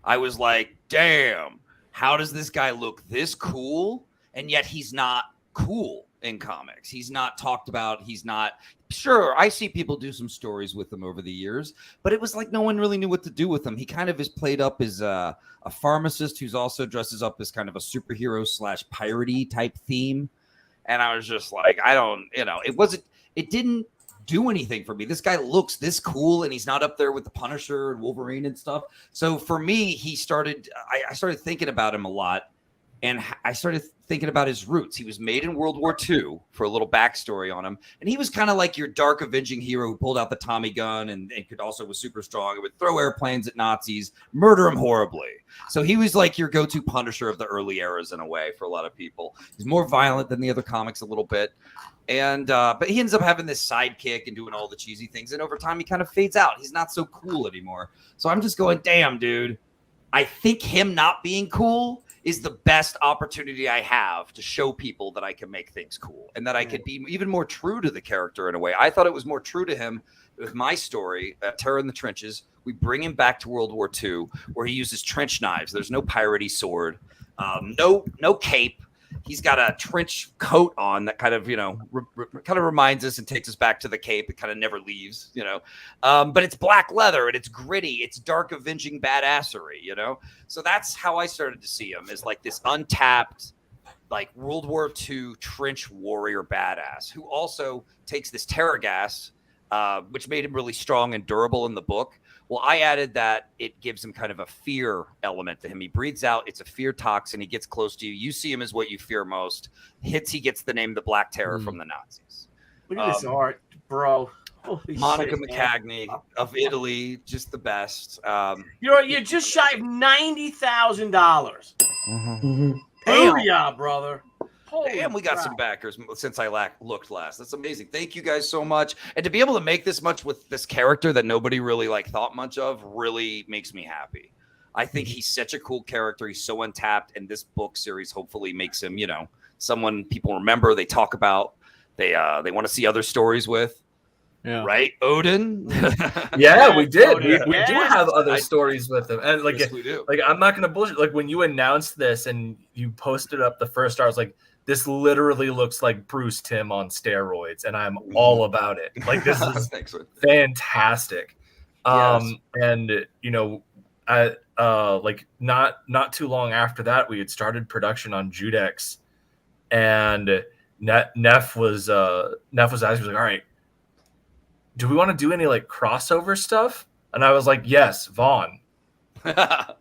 I was like, damn, how does this guy look this cool? And yet he's not cool in comics. He's not talked about. He's not. Sure, I see people do some stories with him over the years, but it was like no one really knew what to do with him. He kind of is played up as a pharmacist who's also dresses up as kind of a superhero / piratey type theme. And I was just like, I don't, you know, it didn't do anything for me. This guy looks this cool, and he's not up there with the Punisher and Wolverine and stuff. So for me, I started thinking about him a lot. And I started thinking about his roots. He was made in World War II, for a little backstory on him. And he was kind of like your dark avenging hero who pulled out the Tommy gun and could also was super strong and would throw airplanes at Nazis, murder them horribly. So he was like your go-to Punisher of the early eras in a way for a lot of people. He's more violent than the other comics a little bit. And but he ends up having this sidekick and doing all the cheesy things. And over time, he kind of fades out. He's not so cool anymore. So I'm just going, damn, dude. I think him not being cool is the best opportunity I have to show people that I can make things cool and that I could be even more true to the character in a way. I thought it was more true to him with my story, Terror in the Trenches. We bring him back to World War II, where he uses trench knives. There's no piratey sword, no cape. He's got a trench coat on that kind of, you know, kind of reminds us and takes us back to the cape. It kind of never leaves, you know. But it's black leather and it's gritty. It's dark, avenging badassery, you know. So that's how I started to see him, as like this untapped, like World War II trench warrior badass who also takes this terror gas, which made him really strong and durable in the book. Well, I added that it gives him kind of a fear element to him. He breathes out. It's a fear toxin. He gets close to you. You see him as what you fear most. He gets the name the Black Terror from the Nazis. Look at this art, bro. Holy Monica shit, McCagney of Italy, just the best. You're just shy of $90,000. Booyah, brother. And we got some backers since I looked last. That's amazing. Thank you guys so much. And to be able to make this much with this character that nobody really like thought much of really makes me happy. I think he's such a cool character. He's so untapped, and this book series hopefully makes him, you know, someone people remember, they talk about, they want to see other stories with. Yeah. Right, Oden. Yeah, we did. Oden. We do have other stories with them, and like, Yes, we do. like I'm not gonna bullshit. Like when you announced this and you posted up the first star, I was like, this literally looks like Bruce Timm on steroids, and I'm all about it. Like this is fantastic. And you know, I like not too long after that, we had started production on Judex, and Neff was asking, like, all right, do we want to do any like crossover stuff? And I was like, yes, Vaughn.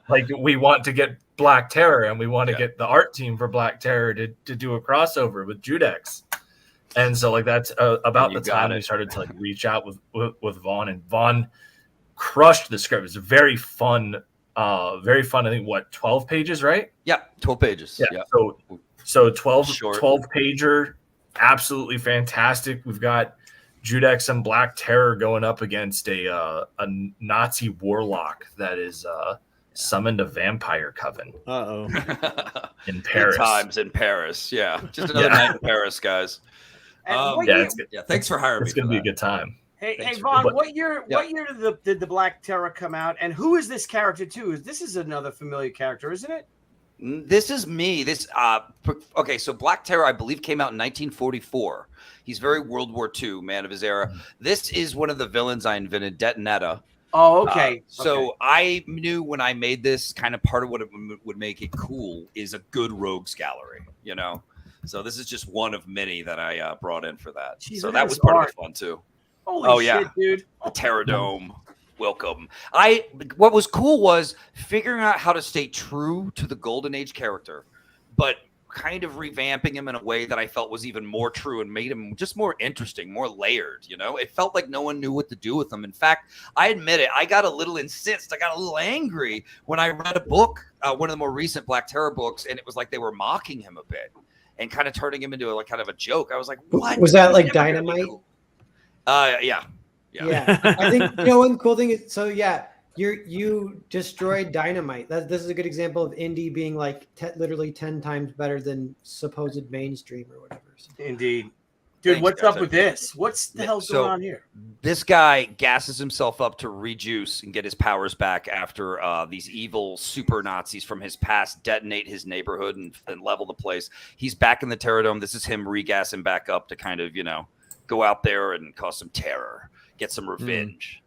Like we want to get Black Terror, and we want to get the art team for Black Terror to do a crossover with Judex. And so like that's about the time we started to like reach out with Vaughn, and Vaughn crushed the script. It's very fun. I think 12 pages, right? Yeah, 12 pages. Yeah. So 12 pager, absolutely fantastic. We've got Judex and Black Terror going up against a Nazi warlock that is summoned a vampire coven. In Paris. Good times in Paris. Yeah. Just another night in Paris, guys. Thanks for hiring me. It's going to be a good time. Hey Vaughn, what year did the Black Terror come out, and who is this character too? This is another familiar character, isn't it? This is me. Okay, so Black Terror, I believe, came out in 1944. He's very World War II, man of his era. This is one of the villains I invented, Detonetta. Oh, okay. So I knew when I made this, kind of part of what it would make it cool is a good rogues gallery, you know? So this is just one of many that I brought in for that. Jeez, so that was part of the fun too. Holy shit, dude. The Terror Dome. Welcome. What was cool was figuring out how to stay true to the Golden Age character, but kind of revamping him in a way that I felt was even more true and made him just more interesting, more layered, you know? It felt like no one knew what to do with him. In fact, I admit it, I got a little incensed. I got a little angry when I read a book, one of the more recent Black Terror books, and it was like they were mocking him a bit and kind of turning him into like kind of a joke. I was like, what? Was that like Dynamite? Yeah. I think one cool thing is you destroyed Dynamite. This is a good example of indie being like literally 10 times better than supposed mainstream or whatever. So. Indeed. Dude, what's up with this? What's the hell's going on here? This guy gasses himself up to rejuice and get his powers back after these evil super Nazis from his past detonate his neighborhood and level the place. He's back in the Terror Dome. This is him regassing back up to kind of, go out there and cause some terror, get some revenge.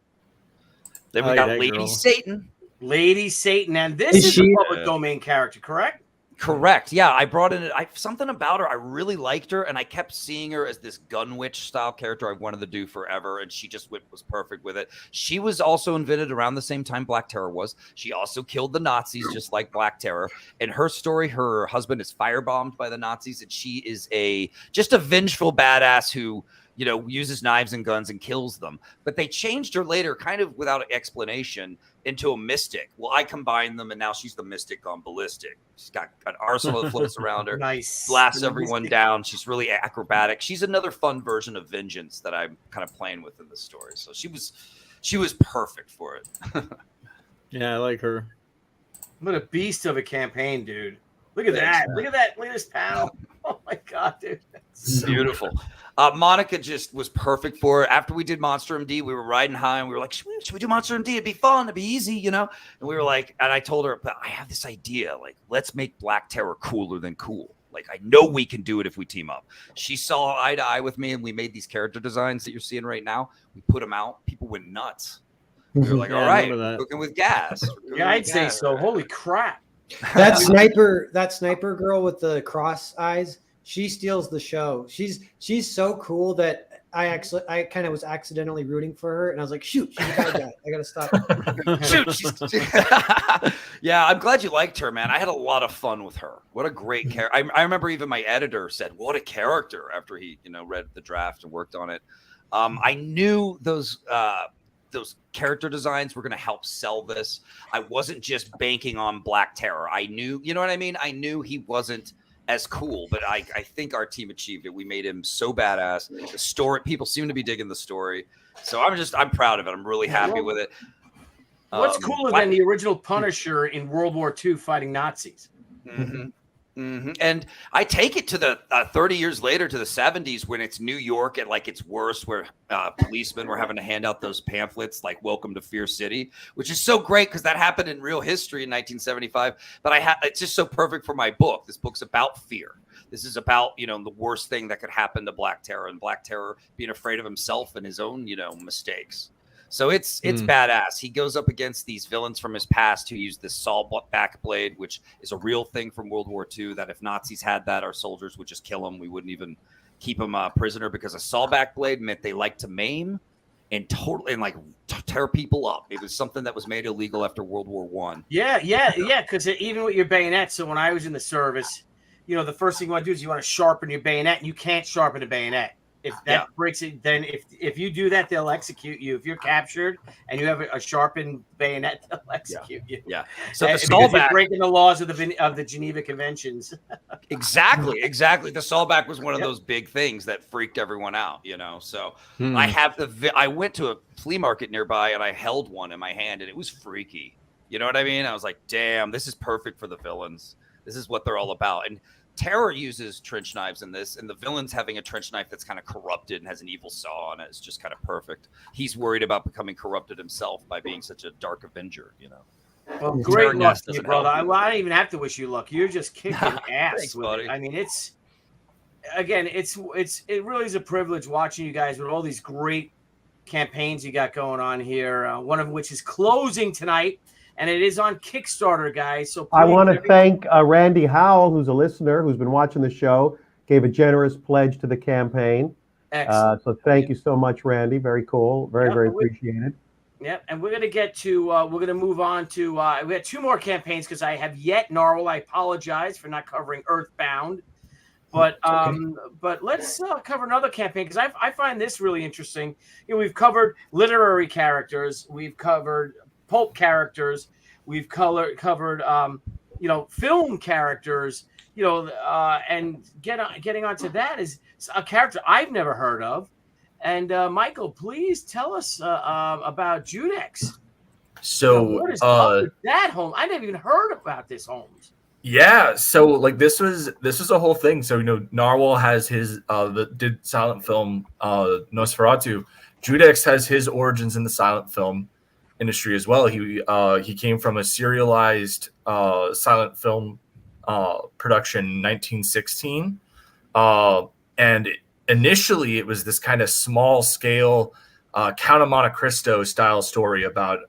Then we got Lady Satan. Lady Satan. And this is a public domain character, correct? Correct. Yeah, I brought in something about her. I really liked her, and I kept seeing her as this gun witch style character I wanted to do forever, and she just was perfect with it. She was also invented around the same time Black Terror was. She also killed the Nazis just like Black Terror. In her story, her husband is firebombed by the Nazis, and she is just a vengeful badass who uses knives and guns and kills them. But they changed her later, kind of without explanation, into a mystic. Well, I combined them, and now she's the mystic gone ballistic. She's got an arsenal that floats around her, blasts everyone down. She's really acrobatic. She's another fun version of Vengeance that I'm kind of playing with in the story. So she was perfect for it. Yeah, I like her. What a beast of a campaign, dude. Look at that. Look at that. Look at this panel. Oh, my God, dude. That's beautiful. Monica just was perfect for it. After we did Monster MD, we were riding high and we were like, should we do Monster MD? It'd be fun. It'd be easy, And we were like, and I told her, I have this idea. Like, let's make Black Terror cooler than cool. Like, I know we can do it if we team up. She saw eye to eye with me, and we made these character designs that you're seeing right now. We put them out. People went nuts. We were like, all right, cooking with gas. Yeah, I'd say so. Holy crap. That sniper girl with the cross eyes, she steals the show. She's so cool that I kind of was accidentally rooting for her, and I was like, shoot, she's a bad guy. I gotta stop. Shoot, yeah, I'm glad you liked her, man. I had a lot of fun with her. What a great character. I remember even my editor said, what a character, after he read the draft and worked on it. I knew those character designs were going to help sell this. I wasn't just banking on Black Terror. I knew, you know what I mean? I knew he wasn't as cool, but I think our team achieved it. We made him so badass. The story, people seem to be digging the story. So I'm proud of it. I'm really happy with it. What's cooler than the original Punisher in World War II fighting Nazis? Mm-hmm. Mm-hmm. And I take it to the 30 years later to the 70s when it's New York at like its worst, where policemen were having to hand out those pamphlets like "Welcome to Fear City," which is so great because that happened in real history in 1975. But it's just so perfect for my book. This book's about fear. This is about the worst thing that could happen to Black Terror, and Black Terror being afraid of himself and his own mistakes. So it's badass. He goes up against these villains from his past who use this saw back blade, which is a real thing from World War II, that if Nazis had that, our soldiers would just kill him. We wouldn't even keep him a prisoner, because a saw back blade meant they like to maim and tear people up. It was something that was made illegal after World War I. Yeah. Because even with your bayonet, so when I was in the service, the first thing you want to do is you want to sharpen your bayonet, and you can't sharpen a bayonet. If that breaks it, then if you do that, they'll execute you. If you're captured and you have a sharpened bayonet, they'll execute you. Yeah. So the because you're breaking the laws of the Geneva Conventions. Exactly. The sawback was one of those big things that freaked everyone out. So I went to a flea market nearby and I held one in my hand, and it was freaky. You know what I mean? I was like, damn, this is perfect for the villains. This is what they're all about. And Terror uses trench knives in this, and the villain's having a trench knife that's kind of corrupted and has an evil saw on it. It's just kind of perfect. He's worried about becoming corrupted himself by being such a dark avenger, Well, great luck nest to you, doesn't brother. help you. I don't even have to wish you luck. You're just kicking ass Thanks, with buddy. it. I mean, it really is a privilege watching you guys with all these great campaigns you got going on here. One of which is closing tonight, and it is on Kickstarter, guys. So I want to please, thank Randy Howell, who's a listener, who's been watching the show, gave a generous pledge to the campaign. excellent. So thank you so much, Randy. Very cool. Very, Yeah, very appreciated. Yep, and we're gonna get to we're gonna move on to we had two more campaigns because I have yet Narwhal. I apologize for not covering Earthbound, but let's cover another campaign because I find this really interesting. You know, we've covered literary characters, we've covered pulp characters, we've covered film characters. And getting onto that is a character I've never heard of. And Michael, please tell us about Judex. So what is up with that home? I never even heard about this Holmes. Yeah, so like this was a whole thing. So Narwhal has his did silent film Nosferatu. Judex has his origins in the silent film industry as well. He came from a serialized silent film production in 1916, and initially it was this kind of small scale Count of Monte Cristo style story about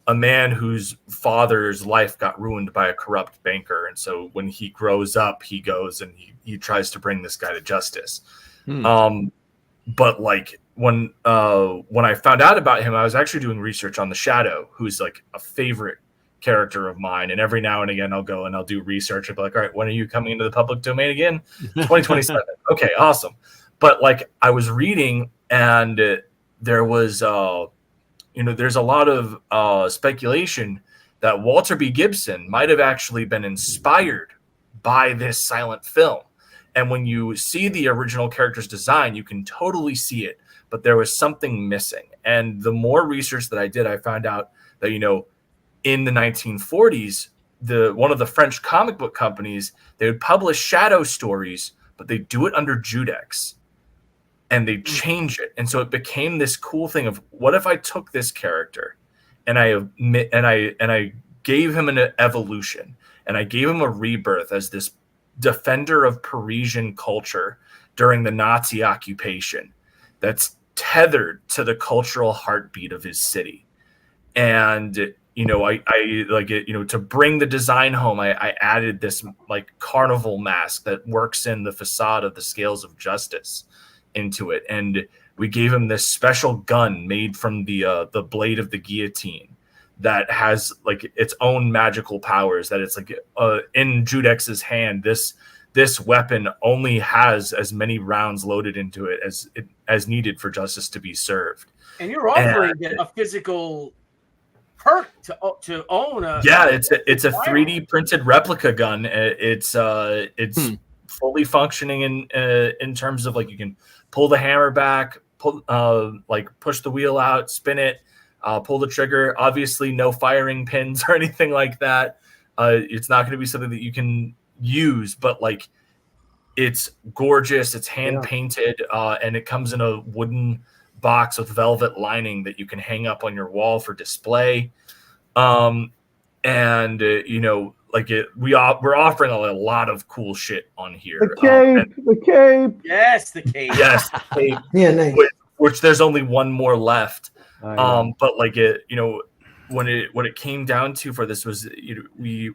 a man whose father's life got ruined by a corrupt banker, and so when he grows up he goes and he tries to bring this guy to justice. But like when I found out about him, I was actually doing research on the Shadow, who's like a favorite character of mine, and every now and again I'll go and I'll do research and be like, all right, when are you coming into the public domain again? 2027. Okay, awesome. But like I was reading, and there was there's a lot of speculation that Walter B. Gibson might have actually been inspired by this silent film. And when you see the original character's design, you can totally see it, but there was something missing. And the more research that I did, I found out that in the 1940s, one of the French comic book companies, they would publish Shadow stories, but they do it under Judex, and they change it. And so it became this cool thing of, what if I took this character and I gave him an evolution, and I gave him a rebirth as this defender of Parisian culture during the Nazi occupation that's tethered to the cultural heartbeat of his city. And I like it, to bring the design home, I added this like carnival mask that works in the facade of the Scales of Justice into it. And we gave him this special gun made from the blade of the guillotine that has like its own magical powers, that it's like in Judex's hand, this weapon only has as many rounds loaded into it as needed for justice to be served. And you're offering a physical perk to own a it's a 3D printed replica gun. It's fully functioning in terms of like you can pull the hammer back, push the wheel out, spin it, pull the trigger. Obviously no firing pins or anything like that. It's not going to be something that you can use, but like it's gorgeous, it's hand painted, and it comes in a wooden box with velvet lining that you can hang up on your wall for display. We're offering a lot of cool shit on here. The cape. Yes, the cape. Yes, the cape. Yeah, nice. Which there's only one more left. But like when it came down to for this was I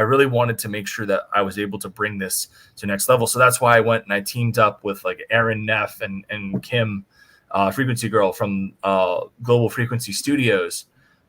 really wanted to make sure that I was able to bring this to next level. So that's why I went and I teamed up with like Aaron Neff and Kim, Frequency Girl from Global Frequency Studios,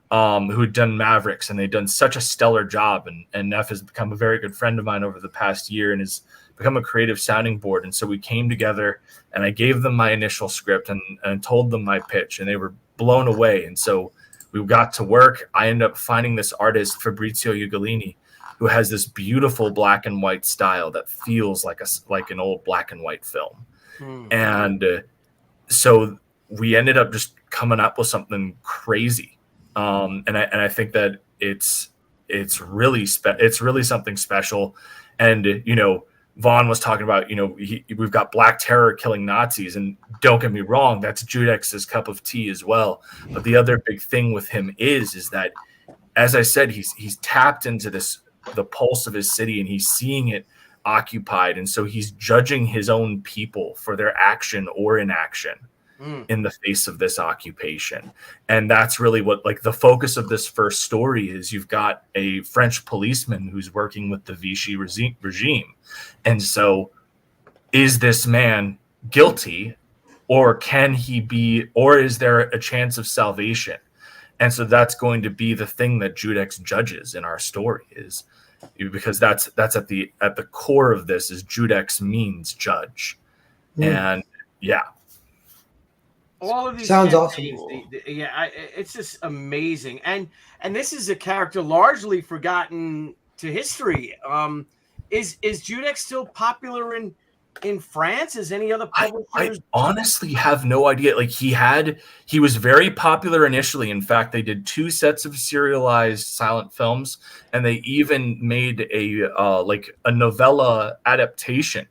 who had done Mavericks, and they'd done such a stellar job. And Neff has become a very good friend of mine over the past year and has become a creative sounding board. And so we came together, and I gave them my initial script and told them my pitch, and they were blown away. And so we got to work. I ended up finding this artist, Fabrizio Ugolini, who has this beautiful black and white style that feels like an old black and white film. And so we ended up just coming up with something crazy. And I think that it's really something special. And Vaughn was talking about we've got Black Terror killing Nazis, and don't get me wrong, that's Judex's cup of tea as well. But the other big thing with him is that as I said, he's tapped into the pulse of his city, and he's seeing it occupied, and so he's judging his own people for their action or inaction in the face of this occupation. And that's really what, like, the focus of this first story is. You've got a French policeman who's working with the Vichy regime, and so is this man guilty, or can he be, or is there a chance of salvation? And so that's going to be the thing that Judex judges in our story, is because that's at the core of this, is Judex means judge. And yeah, all of these sounds campaigns, awesome. It's just amazing. And this is a character largely forgotten to history. Is Judex still popular in France? Is any other publishers? I honestly have no idea. Like, he was very popular initially. In fact, they did 2 sets of serialized silent films, and they even made a novella adaptation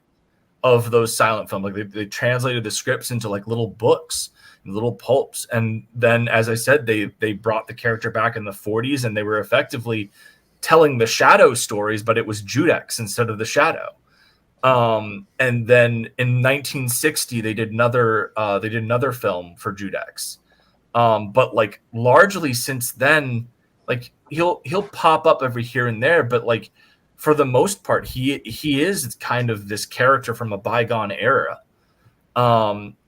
of those silent films. Like, they translated the scripts into like little books, little pulps. And then, as I said, they brought the character back in the 40s, and they were effectively telling the Shadow stories, but it was Judex instead of the Shadow. And then in 1960, they did another film for Judex. But like, largely since then, like, he'll pop up every here and there, but like, for the most part, he is kind of this character from a bygone era,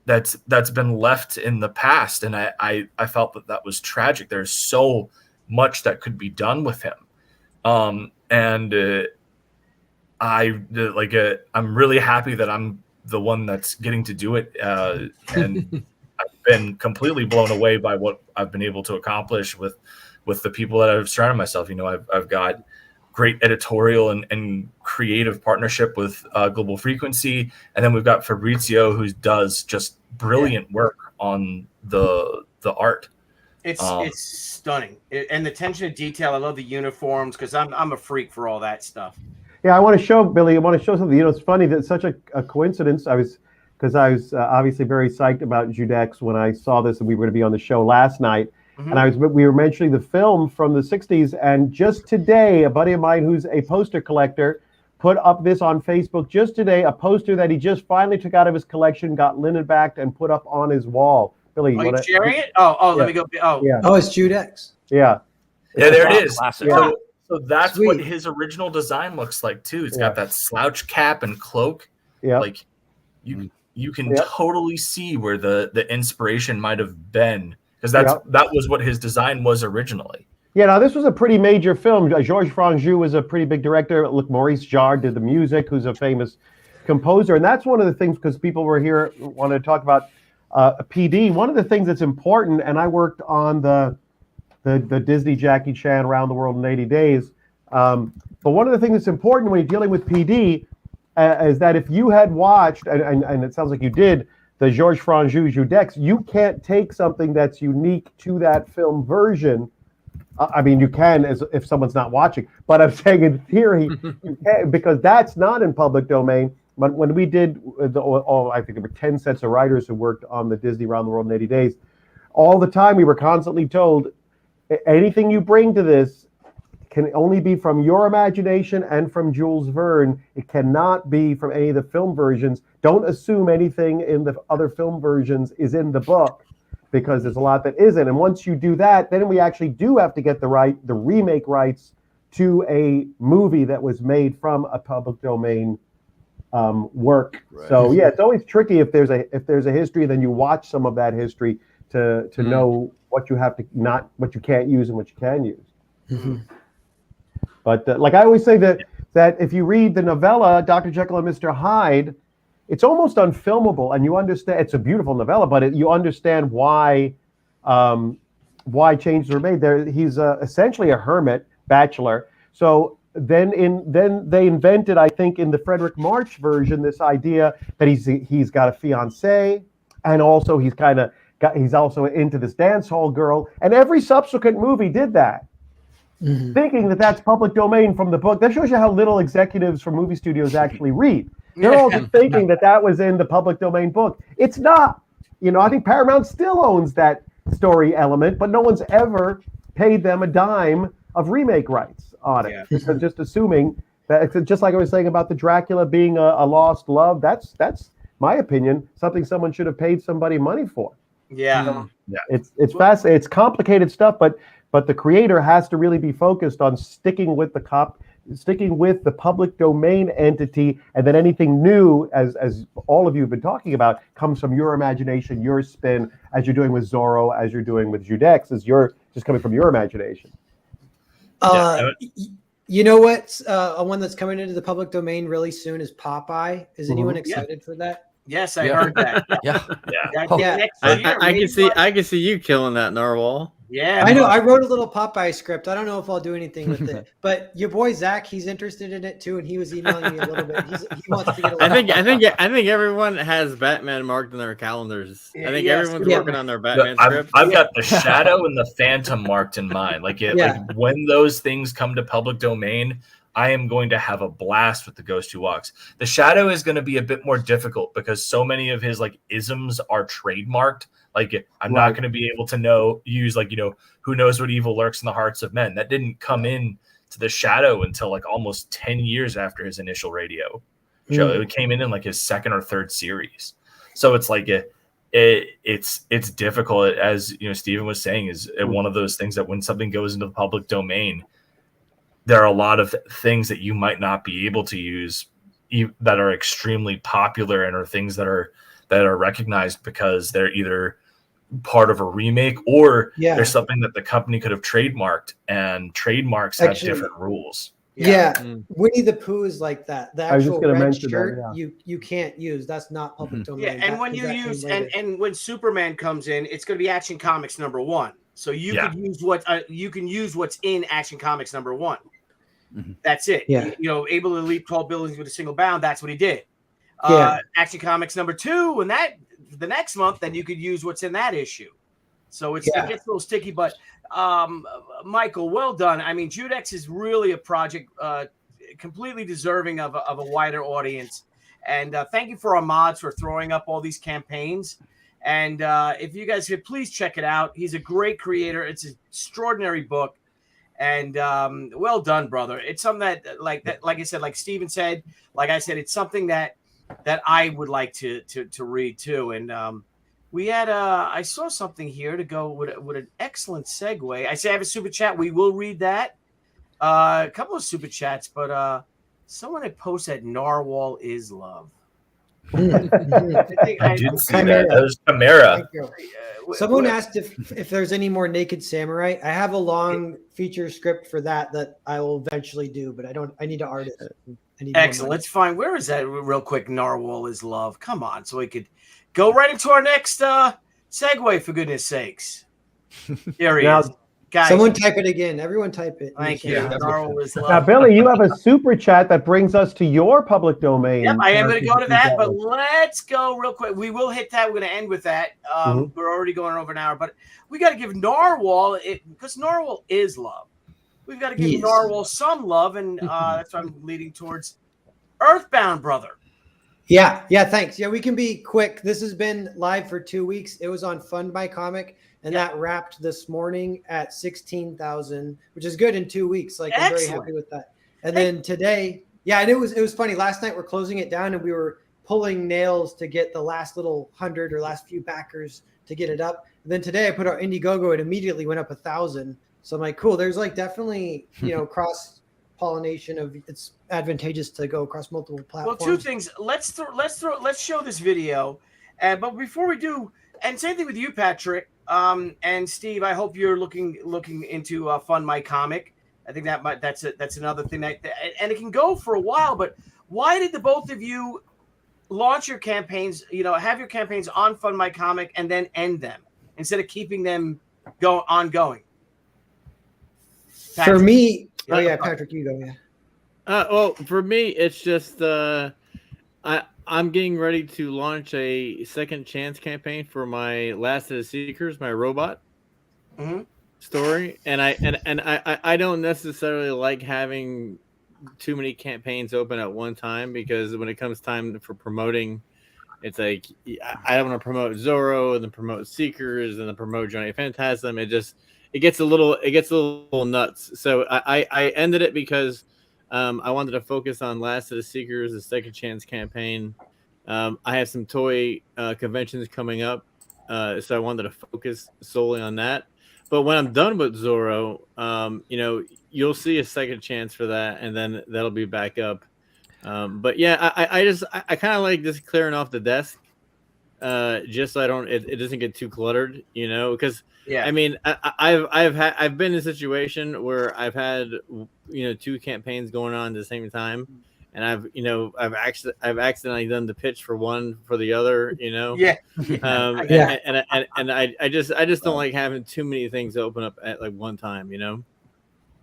that's been left in the past. And I felt that was tragic. There's so much that could be done with him. I'm really happy that I'm the one that's getting to do it, and I've been completely blown away by what I've been able to accomplish with the people that I've surrounded myself. You know, I've got great editorial and creative partnership with Global Frequency, and then we've got Fabrizio, who does just brilliant work on the art. It's stunning, and the attention to detail. I love the uniforms, because I'm a freak for all that stuff. Yeah, I want to show Billy. I want to show something. You know, it's funny that it's such a coincidence. I was obviously very psyched about Judex when I saw this, and we were going to be on the show last night. And we were mentioning the film from the 60s, and just today, a buddy of mine who's a poster collector put up this on Facebook just today, a poster that he just finally took out of his collection, got linen backed, and put up on his wall. Billy, you sharing it? Oh, yeah. Let me go. Oh, yeah. Oh, it's Judex. Yeah. Yeah, there it is. Classic. Yeah. So that's Sweet. what his original design looks like too. It's got that slouch cap and cloak. Yeah. Like, you can totally see where the inspiration might have been, because that was what his design was originally. Yeah, now this was a pretty major film. Georges Franju was a pretty big director. Look, Maurice Jarre did the music, who's a famous composer. And that's one of the things, because people were here, wanted to talk about PD. One of the things that's important, and I worked on the Disney Jackie Chan Around the World in 80 Days. But one of the things that's important when you're dealing with PD is that if you had watched, and it sounds like you did, the Georges Franju Judex, you can't take something that's unique to that film version. I mean, you can if someone's not watching, but I'm saying in theory, you can't, because that's not in public domain. But when we did I think there were 10 sets of writers who worked on the Disney Around the World in 80 Days, all the time we were constantly told, anything you bring to this can only be from your imagination and from Jules Verne. It cannot be from any of the film versions. Don't assume anything in the other film versions is in the book, because there's a lot that isn't. And once you do that, then we actually do have to get the remake rights to a movie that was made from a public domain work. Right. So yeah, it's always tricky if there's a history, then you watch some of that history to know what you have to what you can't use and what you can use. Mm-hmm. But like I always say that if you read the novella Dr. Jekyll and Mr. Hyde, it's almost unfilmable, and you understand it's a beautiful novella, but you understand why changes were made. There, he's essentially a hermit bachelor. So then they invented, I think, in the Frederick March version, this idea that he's got a fiancée, and also he's also into this dance hall girl, and every subsequent movie did that. Mm-hmm. Thinking that that's public domain from the book. That shows you how little executives from movie studios actually read. They're all just thinking that was in the public domain book. It's not. You know, I think Paramount still owns that story element, but no one's ever paid them a dime of remake rights on it. Yeah. So just assuming that, just like I was saying about the Dracula being a lost love, that's my opinion, something someone should have paid somebody money for. Yeah. It's fascinating. It's complicated stuff, but the creator has to really be focused on sticking with the public domain entity, and then anything new, as all of you have been talking about, comes from your imagination, your spin, as you're doing with Zorro, as you're doing with Judex, as you're just coming from your imagination. You know what? One that's coming into the public domain really soon is Popeye. Is anyone excited for that? Yes, I heard that. Yeah. I can see you killing that Narwhal. Yeah, I know. I wrote a little Popeye script. I don't know if I'll do anything with it, but your boy Zach, he's interested in it too, and he was emailing me a little bit. He wants to get a little. I think everyone has Batman marked in their calendars. I think everyone's working on their Batman script. I've got the Shadow and the Phantom marked in mine. Like when those things come to public domain, I am going to have a blast with the Ghost Who Walks. The Shadow is going to be a bit more difficult because so many of his like isms are trademarked. Like I'm not going to be able to use who knows what evil lurks in the hearts of men. That didn't come in to the Shadow until like almost 10 years after his initial radio show. It came in like his second or third series. So it's like it's difficult, as Stephen was saying, is one of those things that when something goes into the public domain, there are a lot of things that you might not be able to use that are extremely popular and are things that are recognized because they're either part of a remake or there's something that the company could have trademarked, and trademarks have different rules. Winnie the Pooh is like that. The actual red shirt that, you can't use. That's not public domain. And when you use and when Superman comes in, it's going to be Action Comics #1. So you could use you can use what's in Action Comics #1. That's it. Able to leap tall buildings with a single bound. That's what he did. Action Comics #2, and that the next month, then you could use what's in that issue. So it gets a little sticky, but Michael, well done. I mean, Judex is really a project completely deserving of a wider audience. And thank you for our mods for throwing up all these campaigns. And if you guys could please check it out. He's a great creator. It's an extraordinary book. And well done, brother. It's something that, like I said, like Steven said, like I said, it's something that I would like to read too. And we had I saw something here to go with an excellent segue. I have a super chat. We will read that. A couple of super chats, but someone had posted Narwhal is love. I did see that. That was Chimera. Someone asked if there's any more Naked Samurai. I have a long feature script for that I will eventually do, but I need to art it. Excellent. Let's find, where is that real quick? Narwhal is love. Come on, so we could go right into our next segue, for goodness sakes. Here he is. Guys, someone type it again. Everyone type it. Thank you. Narwhal is love. Now, Billy, you have a super chat that brings us to your public domain. Yep, I am going to go to that, but let's go real quick. We will hit that. We're going to end with that. We're already going over an hour, but we got to give Narwhal because Narwhal is love. We've got to give Narwhal some love, and that's what I'm leading towards. Earthbound, brother. Yeah, thanks. Yeah, we can be quick. This has been live for 2 weeks. It was on Fund My Comic, and that wrapped this morning at 16,000, which is good in 2 weeks. Like, I'm very happy with that. And then today, and it was funny. Last night we're closing it down, and we were pulling nails to get the last little 100 or last few backers to get it up. And then today I put our Indiegogo. It immediately went up 1,000. So I'm like, cool. There's like definitely cross pollination of it's advantageous to go across multiple platforms. Well, two things. Let's show this video, but before we do, and same thing with you, Patrick, and Steve. I hope you're looking into Fund My Comic. I think that's another thing and it can go for a while. But why did the both of you launch your campaigns? Have your campaigns on Fund My Comic and then end them instead of keeping them ongoing. Patrick. For me, Patrick, you go. Well, for me, it's just I'm getting ready to launch a second chance campaign for my Last of the Seekers, my robot story, and I don't necessarily like having too many campaigns open at one time, because when it comes time for promoting, it's like I don't want to promote Zorro and then promote Seekers and then promote Johnny Phantasm. gets a little nuts. So I ended it because I wanted to focus on Last of the Seekers, the Second Chance campaign. I have some toy conventions coming up, so I wanted to focus solely on that. But when I'm done with Zorro, you'll see a Second Chance for that, and then that'll be back up. But yeah, I kind of like just clearing off the desk, just so it doesn't get too cluttered, because I mean, I've been in a situation where I've had, two campaigns going on at the same time, and I've accidentally done the pitch for one for the other, Yeah. And I just don't like having too many things open up at like one time,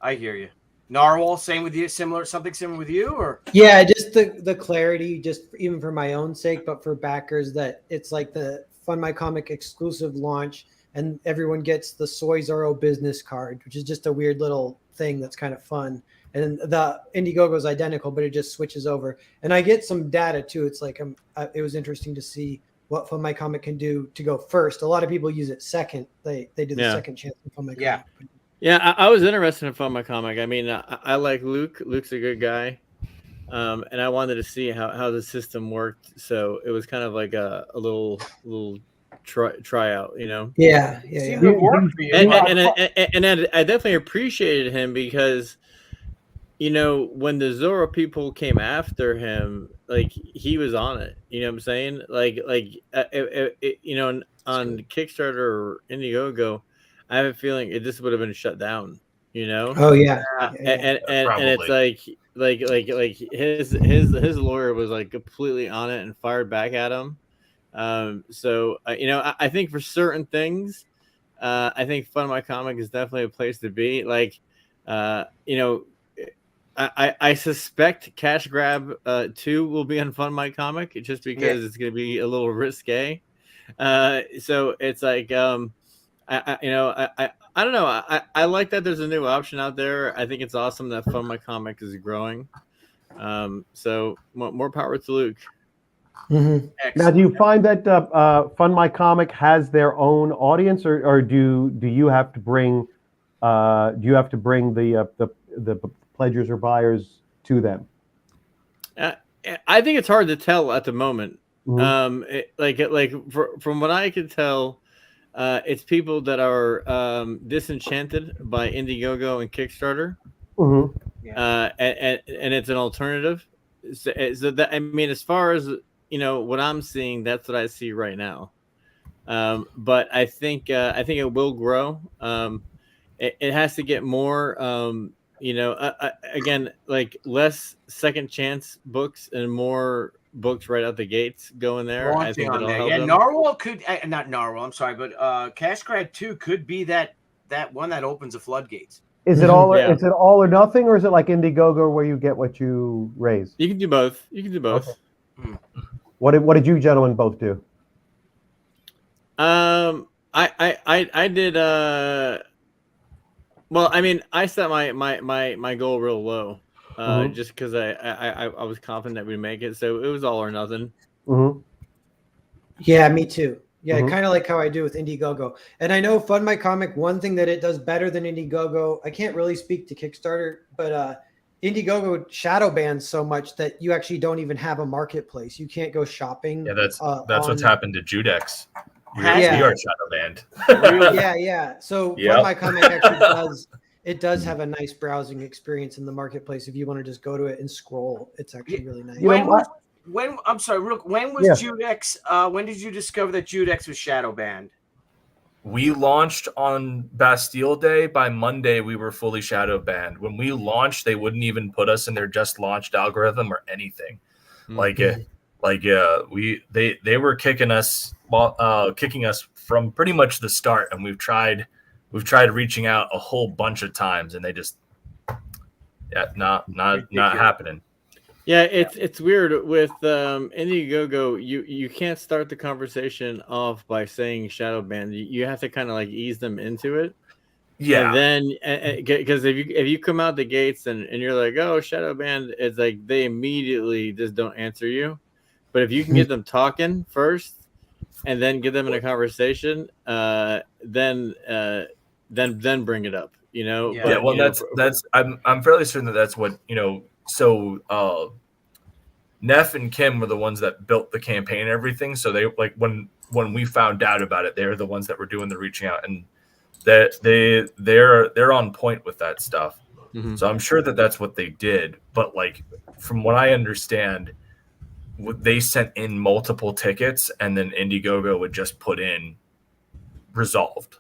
I hear you. Narwhal, same with you, something similar with you, or? Yeah, just the clarity, just even for my own sake, but for backers, that it's like the Fund My Comic exclusive launch, and everyone gets the Soy Zorro business card, which is just a weird little thing that's kind of fun. And the Indiegogo is identical, but it just switches over. And I get some data too. It's like it was interesting to see what Fund My Comic can do to go first. A lot of people use it second. They do the second chance in Fund My Comic. Yeah, I was interested in Fund My Comic. I mean, I like Luke. Luke's a good guy, and I wanted to see how the system worked. So it was kind of like a little tryout, Yeah. And I definitely appreciated him because, when the Zorro people came after him, like he was on it. You know what I'm saying? On Kickstarter or Indiegogo, I have a feeling it just would have been shut down. Oh yeah. And it's like his lawyer was like completely on it and fired back at him. So I think for certain things, I think Fund My Comic is definitely a place to be. Like, I suspect Cash Grab 2 will be on Fund My Comic just because it's going to be a little risque. So it's like I don't know. I like that there's a new option out there. I think it's awesome that Fund My Comic is growing. So more power to Luke. Mm-hmm. Now, do you find that Fund My Comic has their own audience, or do you have to bring the pledgers or buyers to them? I think it's hard to tell at the moment. Mm-hmm. From what I can tell, it's people that are disenchanted by Indiegogo and Kickstarter, and it's an alternative. So that, I mean, as far as what I'm seeing, that's what I see right now. But I think it will grow. It has to get more. Again, like less second chance books and more books right out the gates going there. I think that'll help them. Narwhal could not Narwhal. I'm sorry, but Cash Grab 2 could be that one that opens the floodgates. Is it all? Is it all or nothing, or is it like Indiegogo where you get what you raise? You can do both. Okay. What did you gentlemen both do? I did. Well, I mean, I set my goal real low, just because I was confident that we'd make it. So it was all or nothing. Mm-hmm. Yeah, me too. Yeah, kind of like how I do with Indiegogo. And I know Fund My Comic, one thing that it does better than Indiegogo, I can't really speak to Kickstarter, but Indiegogo shadow bans so much that you actually don't even have a marketplace. You can't go shopping. Yeah, that's what's happened to Judex. We Yeah. are shadow banned. Yeah. So Fund My Comic actually does have a nice browsing experience in the marketplace. If you want to just go to it and scroll, it's actually really nice. When was Judex? When did you discover that Judex was shadow banned? We launched on Bastille Day. By Monday, we were fully shadow banned. When we launched, they wouldn't even put us in their just launched algorithm or anything. They were kicking us from pretty much the start, and we've tried reaching out a whole bunch of times, and they just not happening. Yeah, it's weird with Indiegogo. You can't start the conversation off by saying shadow ban. You have to kind of like ease them into it. Yeah. And then because if you come out the gates and you're like, oh, shadow ban, it's like they immediately just don't answer you. But if you can get them talking first and then get them in a conversation, then then bring it up. You know. Yeah. But, Yeah, well, you know, that's I'm fairly certain that that's what, you know. So Neff and Kim were the ones that built the campaign and everything. So they like when we found out about it, they're the ones that were doing the reaching out, and that they're on point with that stuff. Mhm. So I'm sure that that's what they did. But like from what I understand, they sent in multiple tickets, and then Indiegogo would just put in resolved.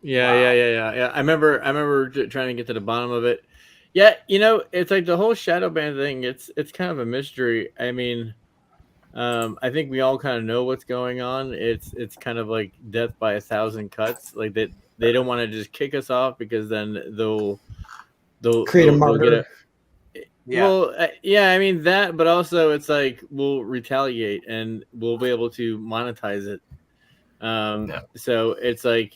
Yeah, Wow. yeah. I remember trying to get to the bottom of it. Yeah, you know, it's like the whole shadow ban thing. It's kind of a mystery. I mean, I think we all kind of know what's going on. It's kind of like death by 1,000 cuts. Like they don't want to just kick us off because then they'll Create a they'll martyr. get a. Yeah. Well, yeah, I mean that, but also it's like we'll retaliate and we'll be able to monetize it. So it's like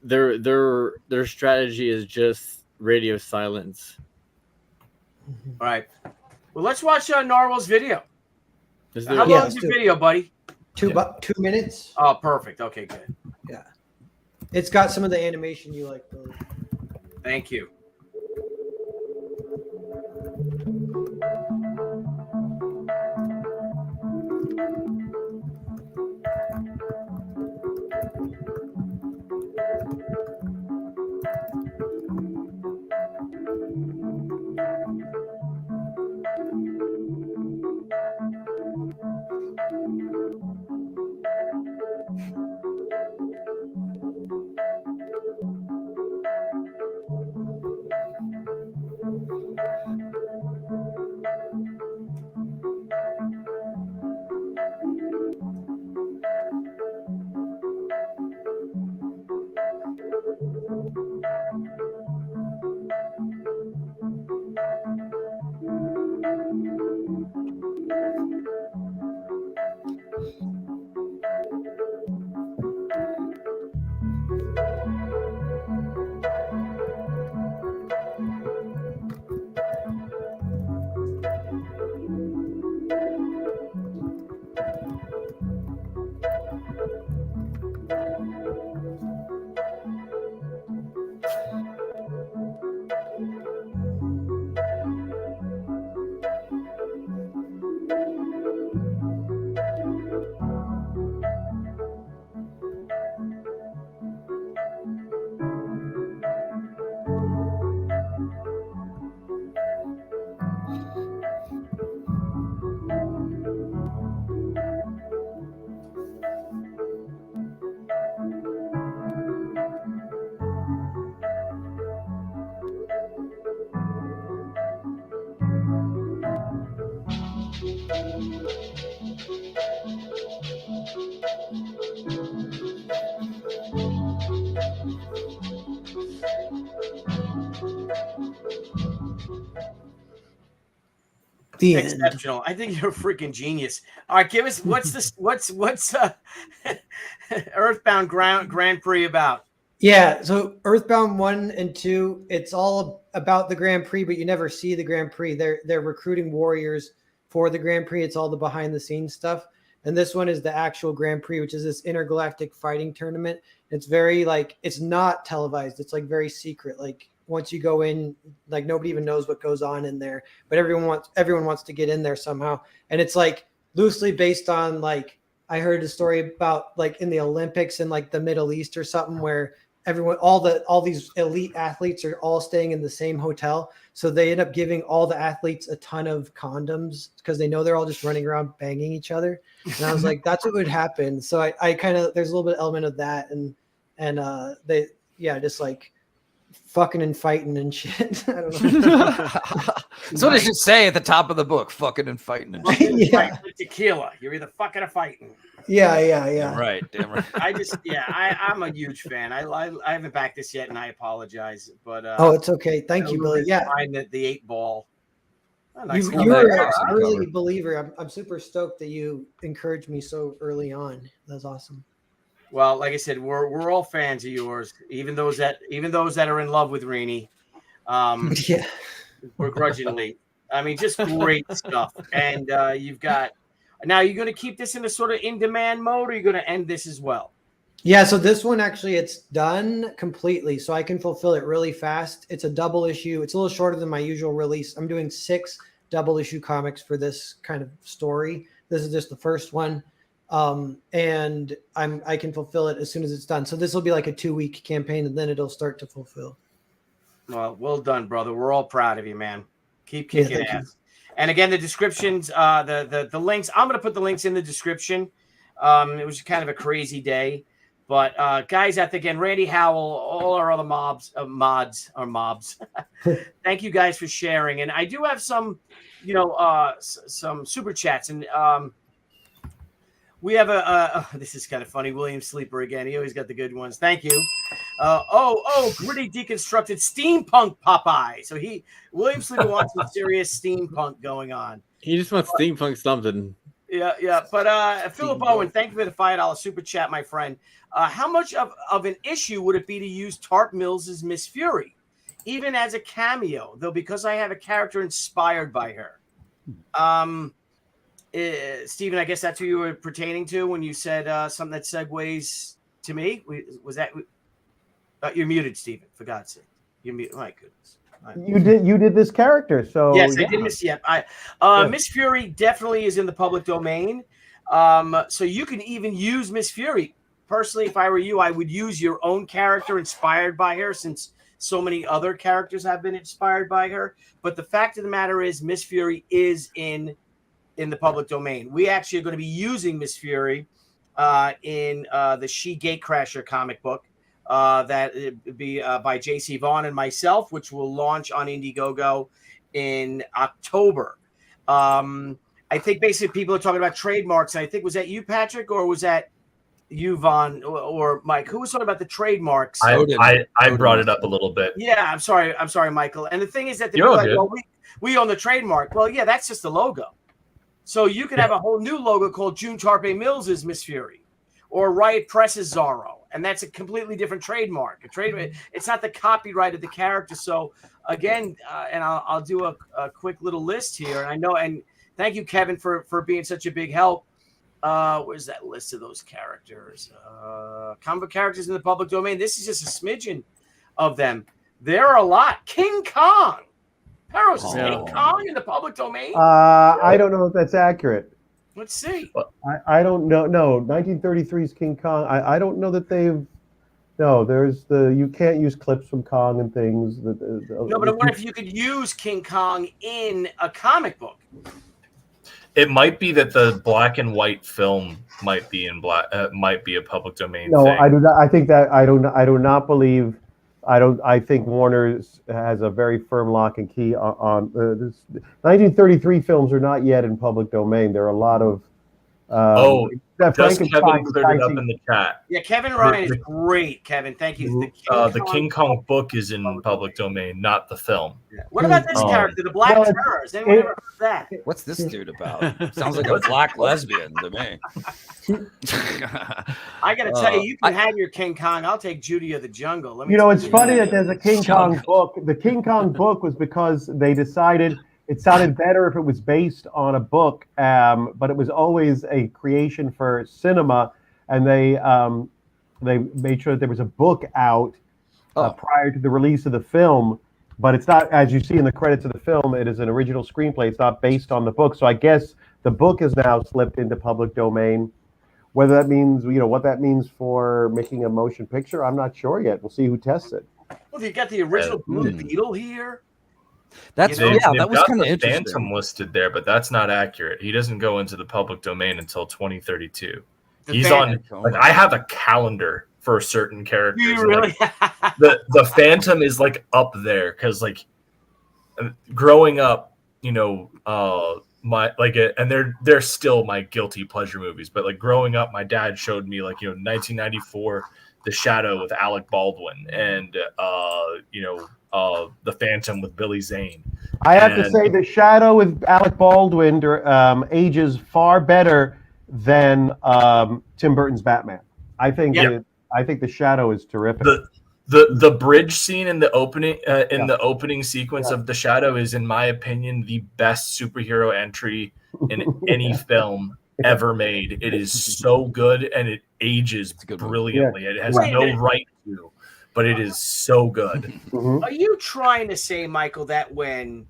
their strategy is just radio silence. All right. Well, let's watch Narwhal's video. Let's do How it. long Yeah, is let's your do it. video, buddy? 2 minutes. Oh, perfect. Okay, good. Yeah, it's got some of the animation you like, Billy. Thank you. The end. Exceptional. I think you're a freaking genius. All right, give us what's this? What's Earthbound Grand Prix about? Yeah, so Earthbound 1 and 2, it's all about the Grand Prix, but you never see the Grand Prix. They're recruiting warriors for the Grand Prix. It's all the behind the scenes stuff. And this one is the actual Grand Prix, which is this intergalactic fighting tournament. It's very like it's not televised. It's like very secret. Like once you go in, like nobody even knows what goes on in there, but everyone wants to get in there somehow. And it's like loosely based on like I heard a story about like in the Olympics in like the Middle East or something where everyone, all these elite athletes are all staying in the same hotel. So they end up giving all the athletes a ton of condoms because they know they're all just running around banging each other. And I was like, that's what would happen. So I kind of, there's a little bit of element of that. And they, yeah, just like fucking and fighting and shit. I don't know. That's what I should say at the top of the book, fucking and fighting. And shit. Yeah. Tequila. You're either fucking or fighting. Yeah. Damn right. I'm a huge fan. I haven't backed this yet, and I apologize. But Oh, it's okay. Thank you, Billy. Yeah. Find the 8-ball. A nice You comeback. were an early believer. I'm super stoked that you encouraged me so early on. That's awesome. Well, like I said, we're all fans of yours, even those that are in love with Rini, Yeah. begrudgingly. I mean, just great stuff. And you've got now. You're going to keep this in a sort of in-demand mode, or you're going to end this as well? Yeah, so this one actually it's done completely, so I can fulfill it really fast. It's a double issue. It's a little shorter than my usual release. I'm doing 6 double issue comics for this kind of story. This is just the first one, and I can fulfill it as soon as it's done. So this will be like a 2-week campaign, and then it'll start to fulfill. Well done, brother. We're all proud of you, man. Keep kicking ass. And again, the descriptions, the links. I'm going to put the links in the description. It was kind of a crazy day. But guys, at the again, Randy Howell, all our other mods. Thank you guys for sharing. And I do have some, some super chats. And we have this is kind of funny. William Sleeper again. He always got the good ones. Thank you. Gritty deconstructed steampunk Popeye. So William Sleeper wants some serious steampunk going on. He just wants steampunk something. Yeah. But Philip Owen, thank you for the $5 super chat, my friend. How much of an issue would it be to use Tart Mills's Miss Fury, even as a cameo? Though, because I have a character inspired by her. Steven, I guess that's who you were pertaining to when you said something that segues to me. Was that you're muted, Steven? For God's sake, you're muted. My goodness. You did this character, so yes, I did miss. Yeah, Miss Fury definitely is in the public domain, so you can even use Miss Fury. Personally, if I were you, I would use your own character inspired by her, since so many other characters have been inspired by her. But the fact of the matter is, Miss Fury is in the public domain. We actually are going to be using Miss Fury in the She Gatecrasher comic book. That would be by J.C. Vaughn and myself, which will launch on Indiegogo in October. I think basically people are talking about trademarks. And I think, was that you, Patrick, or was that you, Vaughn, or Mike? Who was talking about the trademarks? I brought it up a little bit. Yeah, I'm sorry, Michael. And the thing is that they're like, well, we own the trademark. Well, yeah, that's just the logo. So you could have a whole new logo called June Tarpe Mills's Miss Fury, or Riot Press's Zorro. And that's a completely different trademark. It's not the copyright of the character. So again, and I'll do a quick little list here. And I know, and thank you, Kevin, for being such a big help. Where's that list of those characters? Comic book characters in the public domain. This is just a smidgen of them. There are a lot. King Kong. Peros, is King Kong in the public domain? I don't know if that's accurate. Let's see. I don't know. No, 1933's King Kong. I don't know that they've. No, there's you can't use clips from Kong and things. No, but I wonder if you could use King Kong in a comic book. It might be that the black and white film might be might be a public domain. No, thing. I do not. I think that I do not believe. I think Warner has a very firm lock and key on this. 1933 films are not yet in public domain. There are a lot of. Just Kevin cleared it up in the chat. Yeah, Kevin Ryan is great. Kevin, thank you. The King Kong book is in public domain, not the film. Yeah. What about this character, the Black Terror? Has anyone ever heard of that? What's this dude about? Sounds like a black lesbian to me. I got to tell you, you can have your King Kong. I'll take Judy of the Jungle. It's funny that there's a King Kong book. The King Kong book was because they decided it sounded better if it was based on a book, but it was always a creation for cinema, and they made sure that there was a book out prior to the release of the film. But it's not, as you see in the credits of the film, it is an original screenplay. It's not based on the book. So I guess the book has now slipped into public domain. Whether that means, what that means for making a motion picture, I'm not sure yet. We'll see who tests it. Well, you got the original Blue Beetle here. That was kind of interesting. Phantom listed there, but that's not accurate. He doesn't go into the public domain until 2032. He's Phantom. I have a calendar for certain characters. You really? The Phantom is up there because growing up, and they're still my guilty pleasure movies. But growing up, my dad showed me 1994, The Shadow with Alec Baldwin, and The Phantom with Billy Zane. I have to say, The Shadow with Alec Baldwin ages far better than Tim Burton's Batman. I think The Shadow is terrific. The bridge scene in the opening sequence of The Shadow is, in my opinion, the best superhero entry in any film ever made. It is so good, and it ages brilliantly. It has no right to, but it is so good. Are you trying to say, Michael, that when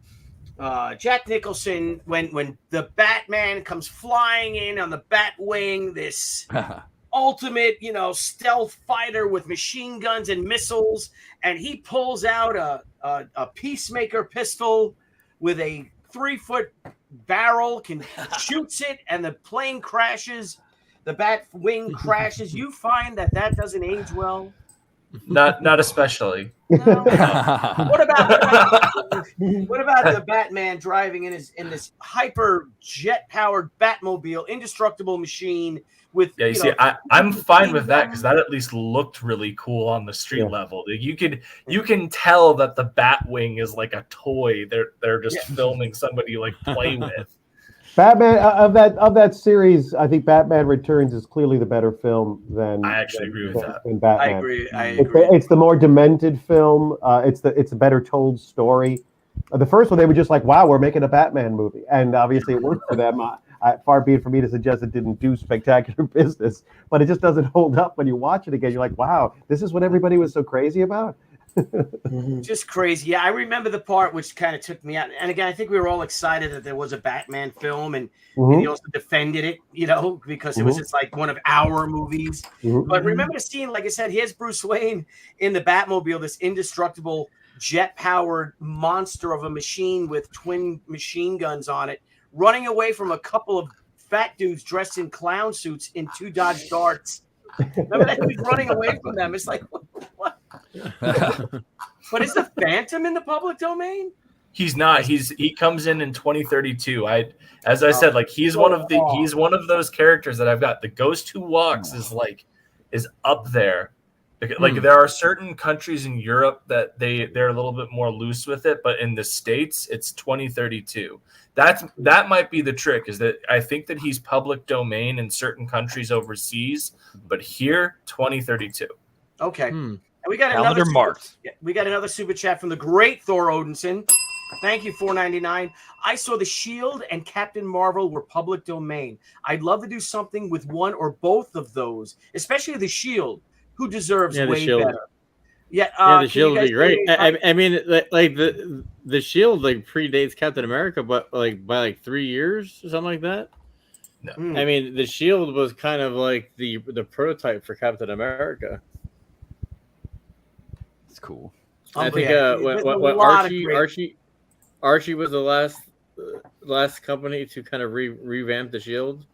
Jack Nicholson, when the Batman comes flying in on the Batwing, this ultimate, stealth fighter with machine guns and missiles, and he pulls out a Peacemaker pistol with a 3-foot barrel, shoots it, and the plane crashes, the Batwing crashes. You find that doesn't age well? Not especially. No. What about the Batman driving in this hyper jet powered Batmobile, indestructible machine with? Yeah, I'm fine with that because that at least looked really cool on the street level. You can tell that the Batwing is like a toy. They're just filming somebody like play with. Batman of that series, I think Batman Returns is clearly the better film than. I actually agree with that. Than Batman. I agree. It's the more demented film. It's a better told story. The first one, they were just like, "Wow, we're making a Batman movie," and obviously it worked for them. Far be it for me to suggest it didn't do spectacular business, but it just doesn't hold up when you watch it again. You're like, "Wow, this is what everybody was so crazy about." Just crazy. Yeah, I remember the part which kind of took me out. And again, I think we were all excited that there was a Batman film, and he also defended it, because it was just like one of our movies. But remember the scene, like I said, here's Bruce Wayne in the Batmobile, this indestructible jet-powered monster of a machine with twin machine guns on it, running away from a couple of fat dudes dressed in clown suits in 2 Dodge Darts. Remember that dude running away from them? It's like, what? But is the Phantom in the public domain? He's not. He comes in 2032. As I said, like he's one of those characters that I've got. The Ghost Who Walks is up there. Like there are certain countries in Europe that they're a little bit more loose with it, but in the States it's 2032. That might be the trick, is that I think that he's public domain in certain countries overseas, but here 2032. Okay. And we got another super chat from the great Thor Odinson. Thank you, $4.99. I saw the Shield and Captain Marvel were public domain. I'd love to do something with one or both of those, especially the Shield. Who deserves way better? The Shield would be great. I mean, like the Shield predates Captain America, but by 3 years or something like that. No. I mean, the Shield was kind of like the prototype for Captain America. It's cool. I think when Archie was the last company to kind of revamp the Shield.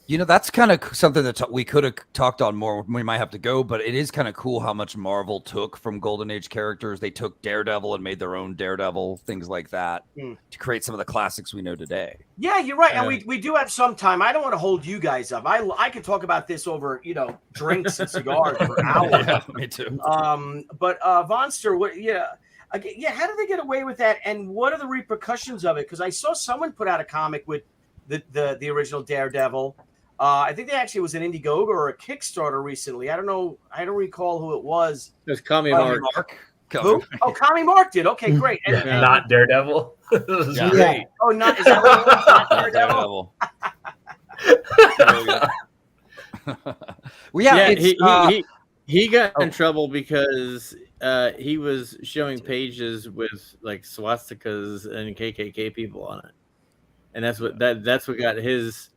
That's kind of something that we could have talked on more. We might have to go, but it is kind of cool how much Marvel took from Golden Age characters. They took Daredevil and made their own Daredevil, things like that, to create some of the classics we know today. Yeah, you're right. And we do have some time. I don't want to hold you guys up. I could talk about this over, drinks and cigars for hours. Yeah, me too. But Vonster, how did they get away with that? And what are the repercussions of it? Because I saw someone put out a comic with the original Daredevil. I think there actually was an Indiegogo or a Kickstarter recently. I don't know. I don't recall who it was. It was Kami Mark. Who? Oh, Kami Mark did. Okay, great. And not Daredevil. It was great. Oh, is that what it was? Not Daredevil. He got in trouble because he was showing pages with swastikas and KKK people on it. And that's what got his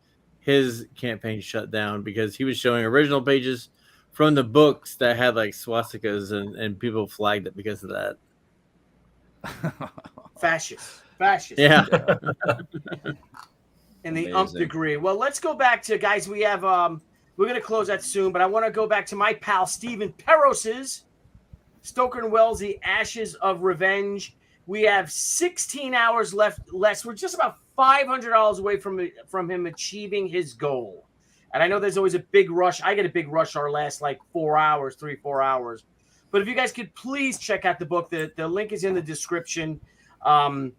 campaign shut down, because he was showing original pages from the books that had swastikas, and people flagged it because of that. Fascist. Yeah. In the nth degree. Well, let's go back to, guys, we have we're going to close that soon, but I want to go back to my pal Stephen Peros's Stoker and Wells, The Ashes of Revenge. We have 16 hours left. We're just about $500 away from him achieving his goal. And I know there's always a big rush. I get a big rush our last 4 hours. But if you guys could please check out the book, the link is in the description. And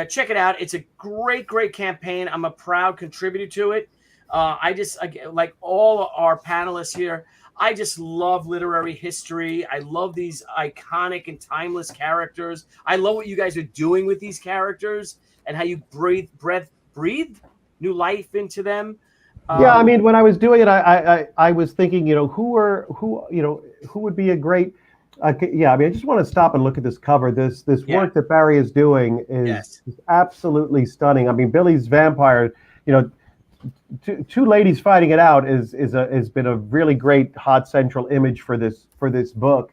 check it out. It's a great, great campaign. I'm a proud contributor to it. Like all our panelists here, I just love literary history. I love these iconic and timeless characters. I love what you guys are doing with these characters and how you breathe new life into them. Yeah, I mean, when I was doing it, I was thinking, who would be a great. Yeah, I mean, I just want to stop and look at this cover. This work that Barry is doing is absolutely stunning. I mean, Billy's vampire, two ladies fighting it out has been a really great hot central image for this book,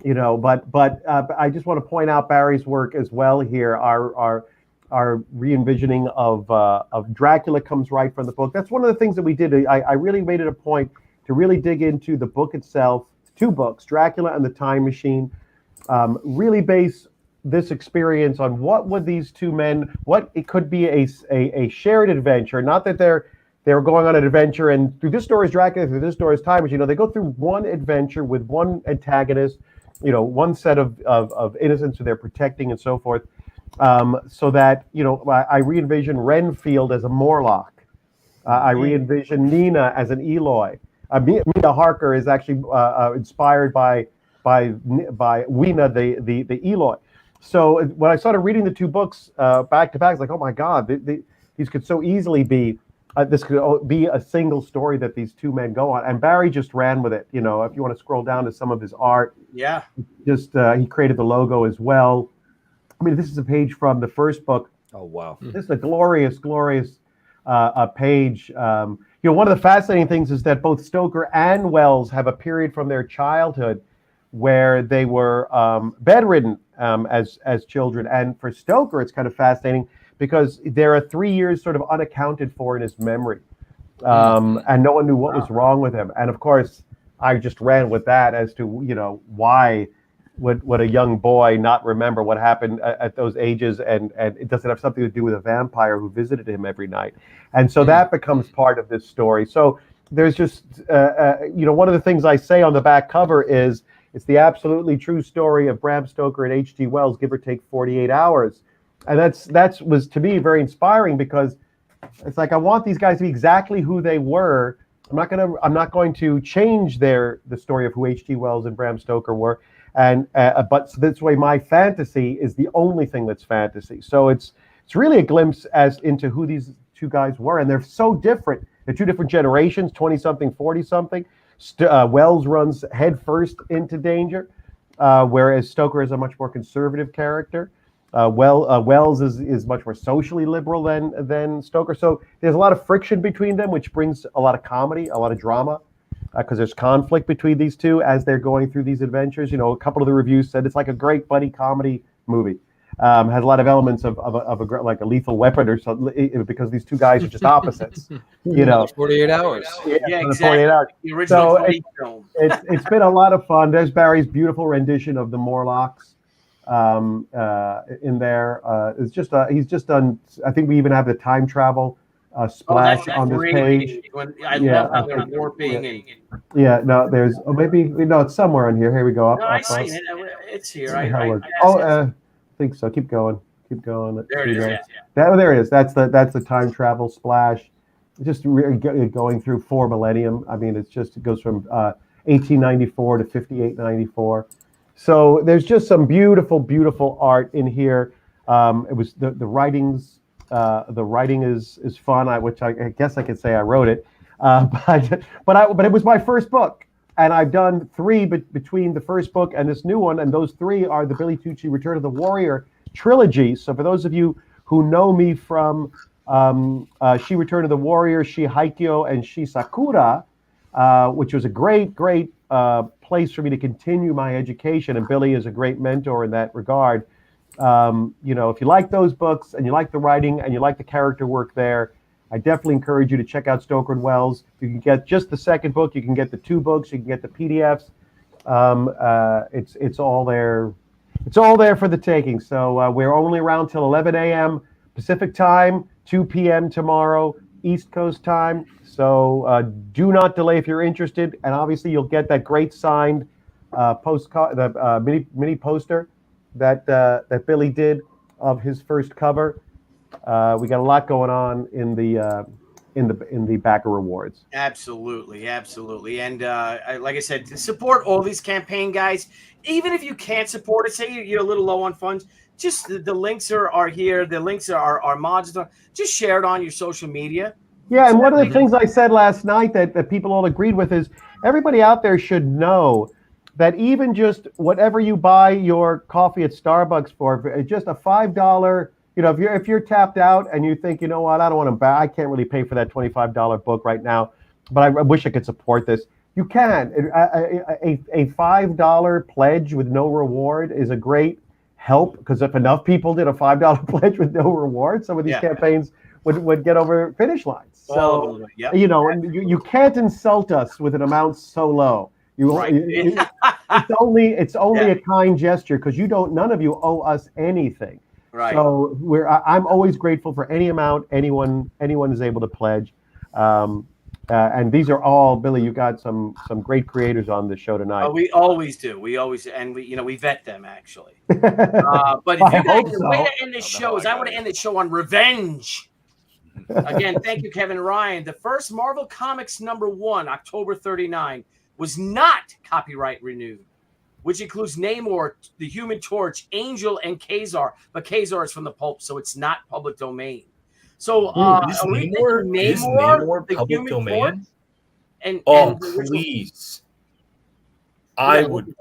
But I just want to point out Barry's work as well here. Our re-envisioning of Dracula comes right from the book. That's one of the things that we did. I really made it a point to really dig into the book itself. 2 books, Dracula and the Time Machine. Really base this experience on what would these 2 men, what it could be a shared adventure. Not that they were going on an adventure and through this story is Dracula, through this story is Time Machine. They go through one adventure with one antagonist, one set of innocents who they're protecting and so forth. So that, I re-envision Renfield as a Morlock. I re-envision Nina as an Eloy. Mina Harker is actually inspired by Weena, the Eloy. So when I started reading the 2 books back to back, it's like, oh my God, these could so easily be, this could be a single story that these 2 men go on. And Barry just ran with it. If you want to scroll down to some of his art, he created the logo as well. I mean, this is a page from the first book. Oh, wow. This is a glorious page. One of the fascinating things is that both Stoker and Wells have a period from their childhood where they were bedridden as children. And for Stoker, it's kind of fascinating because there are 3 years sort of unaccounted for in his memory. And no one knew what was wrong with him. And of course, I just ran with that as to, why would a young boy not remember what happened at those ages, and it doesn't have something to do with a vampire who visited him every night. And so that becomes part of this story. So there's just, one of the things I say on the back cover is it's the absolutely true story of Bram Stoker and H.G. Wells, give or take 48 hours. And that was to me very inspiring because it's like I want these guys to be exactly who they were. I'm not going to change the story of who H.G. Wells and Bram Stoker were. But so this way, my fantasy is the only thing that's fantasy. So it's really a glimpse as into who these 2 guys were, and they're so different. They're 2 different generations, 20-something, 40-something. Wells runs headfirst into danger, whereas Stoker is a much more conservative character. Wells is much more socially liberal than Stoker. So there's a lot of friction between them, which brings a lot of comedy, a lot of drama. Because there's conflict between these 2 as they're going through these adventures. A couple of the reviews said it's like a great buddy comedy movie. Has a lot of elements of like a Lethal Weapon or something because these 2 guys are just opposites. 48 hours. Yeah, exactly. 48 hours. The original film. It's been a lot of fun. There's Barry's beautiful rendition of the Morlocks in there. It's just he's just done. I think we even have the time travel splash on this page. I love how they're warping. There's it's somewhere on here. Here we go. I see it. It's here. I think so. Keep going. There it is. Yeah. There it is. That's the time travel splash. Just going through 4 millennium. I mean, it goes from 1894 to 5894. So there's just some beautiful art in here. It was the writings. The writing is fun, which I guess I could say I wrote it, but it was my first book, and I've done 3 between the first book and this new one, and those 3 are the Billy Tucci Return of the Warrior trilogy. So for those of you who know me from She Return of the Warrior, She Haikyo, and She Sakura, which was a great place for me to continue my education, and Billy is a great mentor in that regard. If you like those books and you like the writing and you like the character work there, I definitely encourage you to check out Stoker and Wells. You can get just the second book. You can get the 2 books. You can get the PDFs. It's all there. It's all there for the taking. So we're only around till 11 a.m. Pacific time, 2 p.m. tomorrow, East Coast time. So do not delay if you're interested. And obviously, you'll get that great signed postcard, the mini poster that Billy did of his first cover. We got a lot going on in the in the backer rewards. Absolutely, absolutely. And like I said, support all these campaign guys. Even if you can't support it, say you're a little low on funds, just the links are here. The links are mods. Just share it on your social media. Yeah, and one of the things I said last night that people all agreed with is everybody out there should know that even just whatever you buy your coffee at Starbucks for, just a $5, if you're tapped out and you think, you know what, I don't want to buy, I can't really pay for that $25 book right now, but I wish I could support this. You can. A $5 pledge with no reward is a great help, because if enough people did a $5 pledge with no reward, some of these campaigns would get over finish lines. So, you can't insult us with an amount so low. It's only a kind gesture, because none of you owe us anything. Right. So I'm always grateful for any amount anyone is able to pledge. And these are all, Billy, you got some great creators on the show tonight. We always do. We vet them, actually. But if you guys, the way to end this show is I want to end the show on revenge. Again, thank you, Kevin Ryan. The first Marvel Comics #1, October 39, was not copyright renewed, which includes Namor, the Human Torch, Angel, and Kazar. But Kazar is from the pulp, so it's not public domain. So is Namor the public Human domain? Torch, Please. I would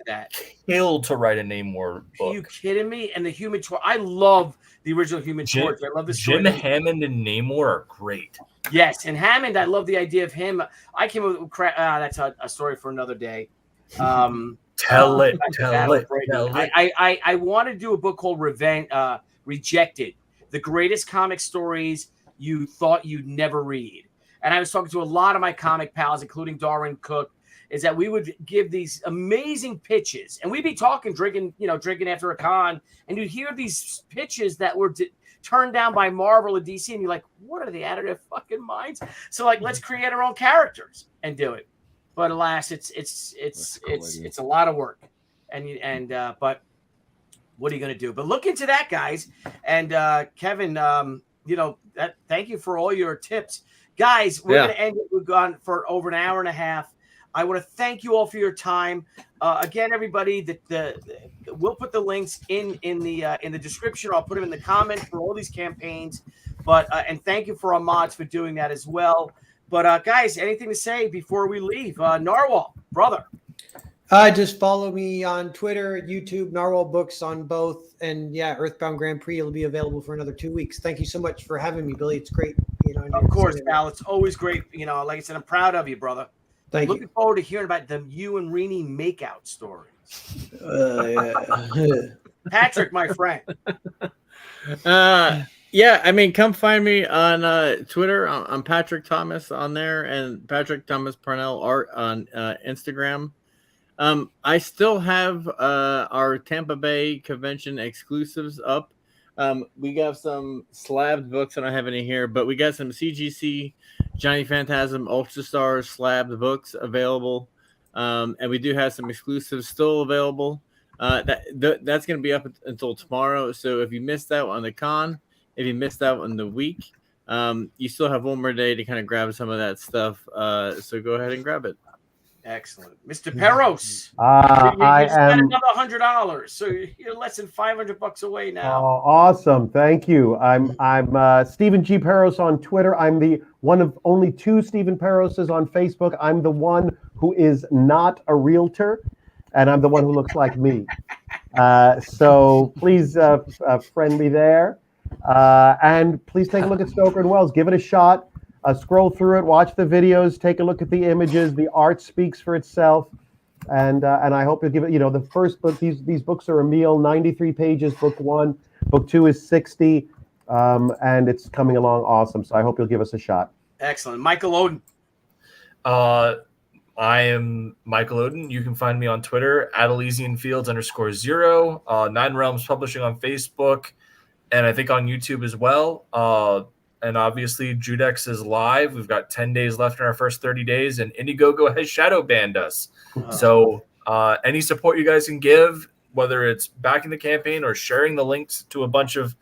kill to write a Namor book. Are you kidding me? And the Human Torch, I love the original Human Torch. I love the story. Jim Hammond and Namor are great. Yes, and Hammond, I love the idea of him. I came up with that's a story for another day. Tell it. I want to do a book called Rejected, the greatest comic stories you thought you'd never read. And I was talking to a lot of my comic pals, including Darwin Cook, is that we would give these amazing pitches, and we'd be talking, drinking after a con, and you'd hear these pitches that were turned down by Marvel or DC, and you're like, what are they out of their fucking minds? So let's create our own characters and do it. But alas, it's a lot of work, but what are you going to do? But look into that, guys. And Kevin, thank you for all your tips, guys. We're going to end it. We've gone for over an hour and a half. I want to thank you all for your time. Again, everybody, we'll put the links in the description. I'll put them in the comment for all these campaigns. But and thank you for our mods for doing that as well. But guys, anything to say before we leave? Narwhal, brother. Just follow me on Twitter, YouTube, Narwhal Books on both. And Earthbound Grand Prix will be available for another 2 weeks. Thank you so much for having me, Billy. It's great. Of course, Al. It's always great. Like I said, I'm proud of you, brother. Looking forward to hearing about you and Rini makeout stories. Patrick, my friend. Come find me on Twitter. I'm Patrick Thomas on there, and Patrick Thomas Parnell art on Instagram. I still have our Tampa Bay convention exclusives up. We got some slabbed books. I don't have any here, but we got some CGC Johnny Phantasm Ultra Stars slabbed books available, and we do have some exclusives still available. That's going to be up until tomorrow. So if you missed out on the con, if you missed out on the week, you still have one more day to kind of grab some of that stuff. So go ahead and grab it. Excellent, Mr. Peros. I am another $100, so you're less than $500 away now. Oh, awesome! Thank you. I'm Stephen G. Peros on Twitter. I'm the one of only 2 Stephen Peroses on Facebook. I'm the one who is not a realtor, and I'm the one who looks like me. So please friend me there, and please take a look at Stoker and Wells. Give it a shot. Scroll through it, watch the videos, take a look at the images. The art speaks for itself, and I hope you'll give it. The first book, these books are a meal. 93 pages, book 1. Book 2 is 60, and it's coming along awesome. So I hope you'll give us a shot. Excellent, Michael Oden. I am Michael Oden. You can find me on Twitter at @ElysianFields_0. 9 Realms Publishing on Facebook, and I think on YouTube as well. And obviously, Judex is live. We've got 10 days left in our first 30 days, and Indiegogo has shadow banned us. So any support you guys can give, whether it's backing the campaign or sharing the links to a bunch of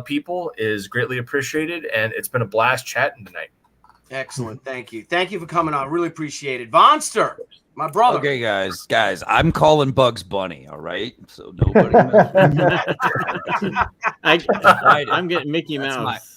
people, is greatly appreciated. And it's been a blast chatting tonight. Excellent. Thank you. Thank you for coming on. Really appreciate it. Vonster, my brother. Okay, guys, I'm calling Bugs Bunny. All right, so nobody. I'm getting Mickey Mouse.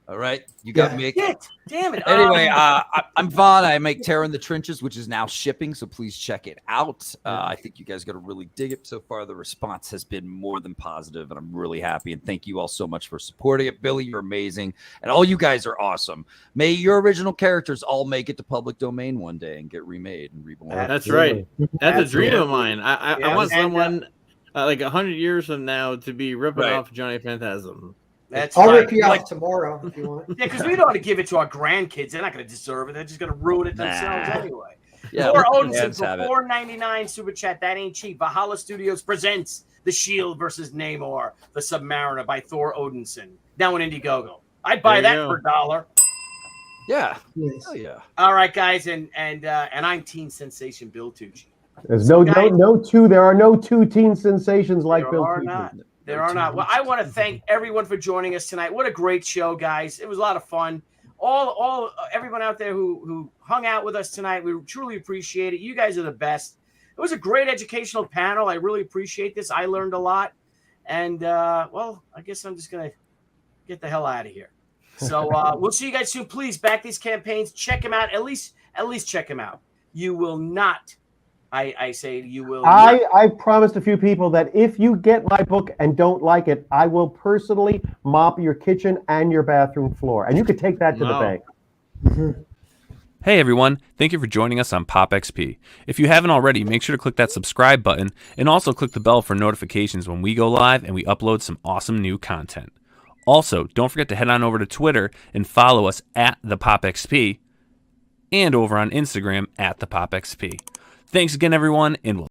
All right, you got Mickey. Damn it. Anyway, I'm Vaughn. I make Terror in the Trenches, which is now shipping, so please check it out. I think you guys got to really dig it. So far, the response has been more than positive, and I'm really happy. And thank you all so much for supporting it. Billy, you're amazing, and all you guys are awesome. May your original characters all make it to public domain one day and get remade and reborn. That's right. That's a dream of mine. I want someone like 100 years from now to be ripping off Johnny Phantasm. I'll rip you off tomorrow if you want. Yeah, because we don't want to give it to our grandkids. They're not going to deserve it. They're just going to ruin it themselves anyway. Yeah, Thor Odinson for $4.99 super chat. That ain't cheap. Valhalla Studios presents The Shield versus Namor, the Submariner by Thor Odinson. Now in Indiegogo. I'd buy that for $1. Yeah. Yes. Oh yeah. All right, guys, and I'm teen sensation Bill Tucci. There's no two. There are no two teen sensations like Bill Tucci. There are not. Well, I want to thank everyone for joining us tonight. What a great show, guys! It was a lot of fun. Everyone out there who hung out with us tonight, we truly appreciate it. You guys are the best. It was a great educational panel. I really appreciate this. I learned a lot, and well, I guess I'm just gonna get the hell out of here. So we'll see you guys soon. Please back these campaigns. Check them out. At least check them out. You will not. I say you will. I promised a few people that if you get my book and don't like it, I will personally mop your kitchen and your bathroom floor, and you could take that to the bank. Hey everyone, thank you for joining us on Pop XP. If you haven't already, make sure to click that subscribe button and also click the bell for notifications when we go live and we upload some awesome new content. Also, don't forget to head on over to Twitter and follow us at the Pop XP and over on Instagram at the Pop XP. Thanks again, everyone, and we'll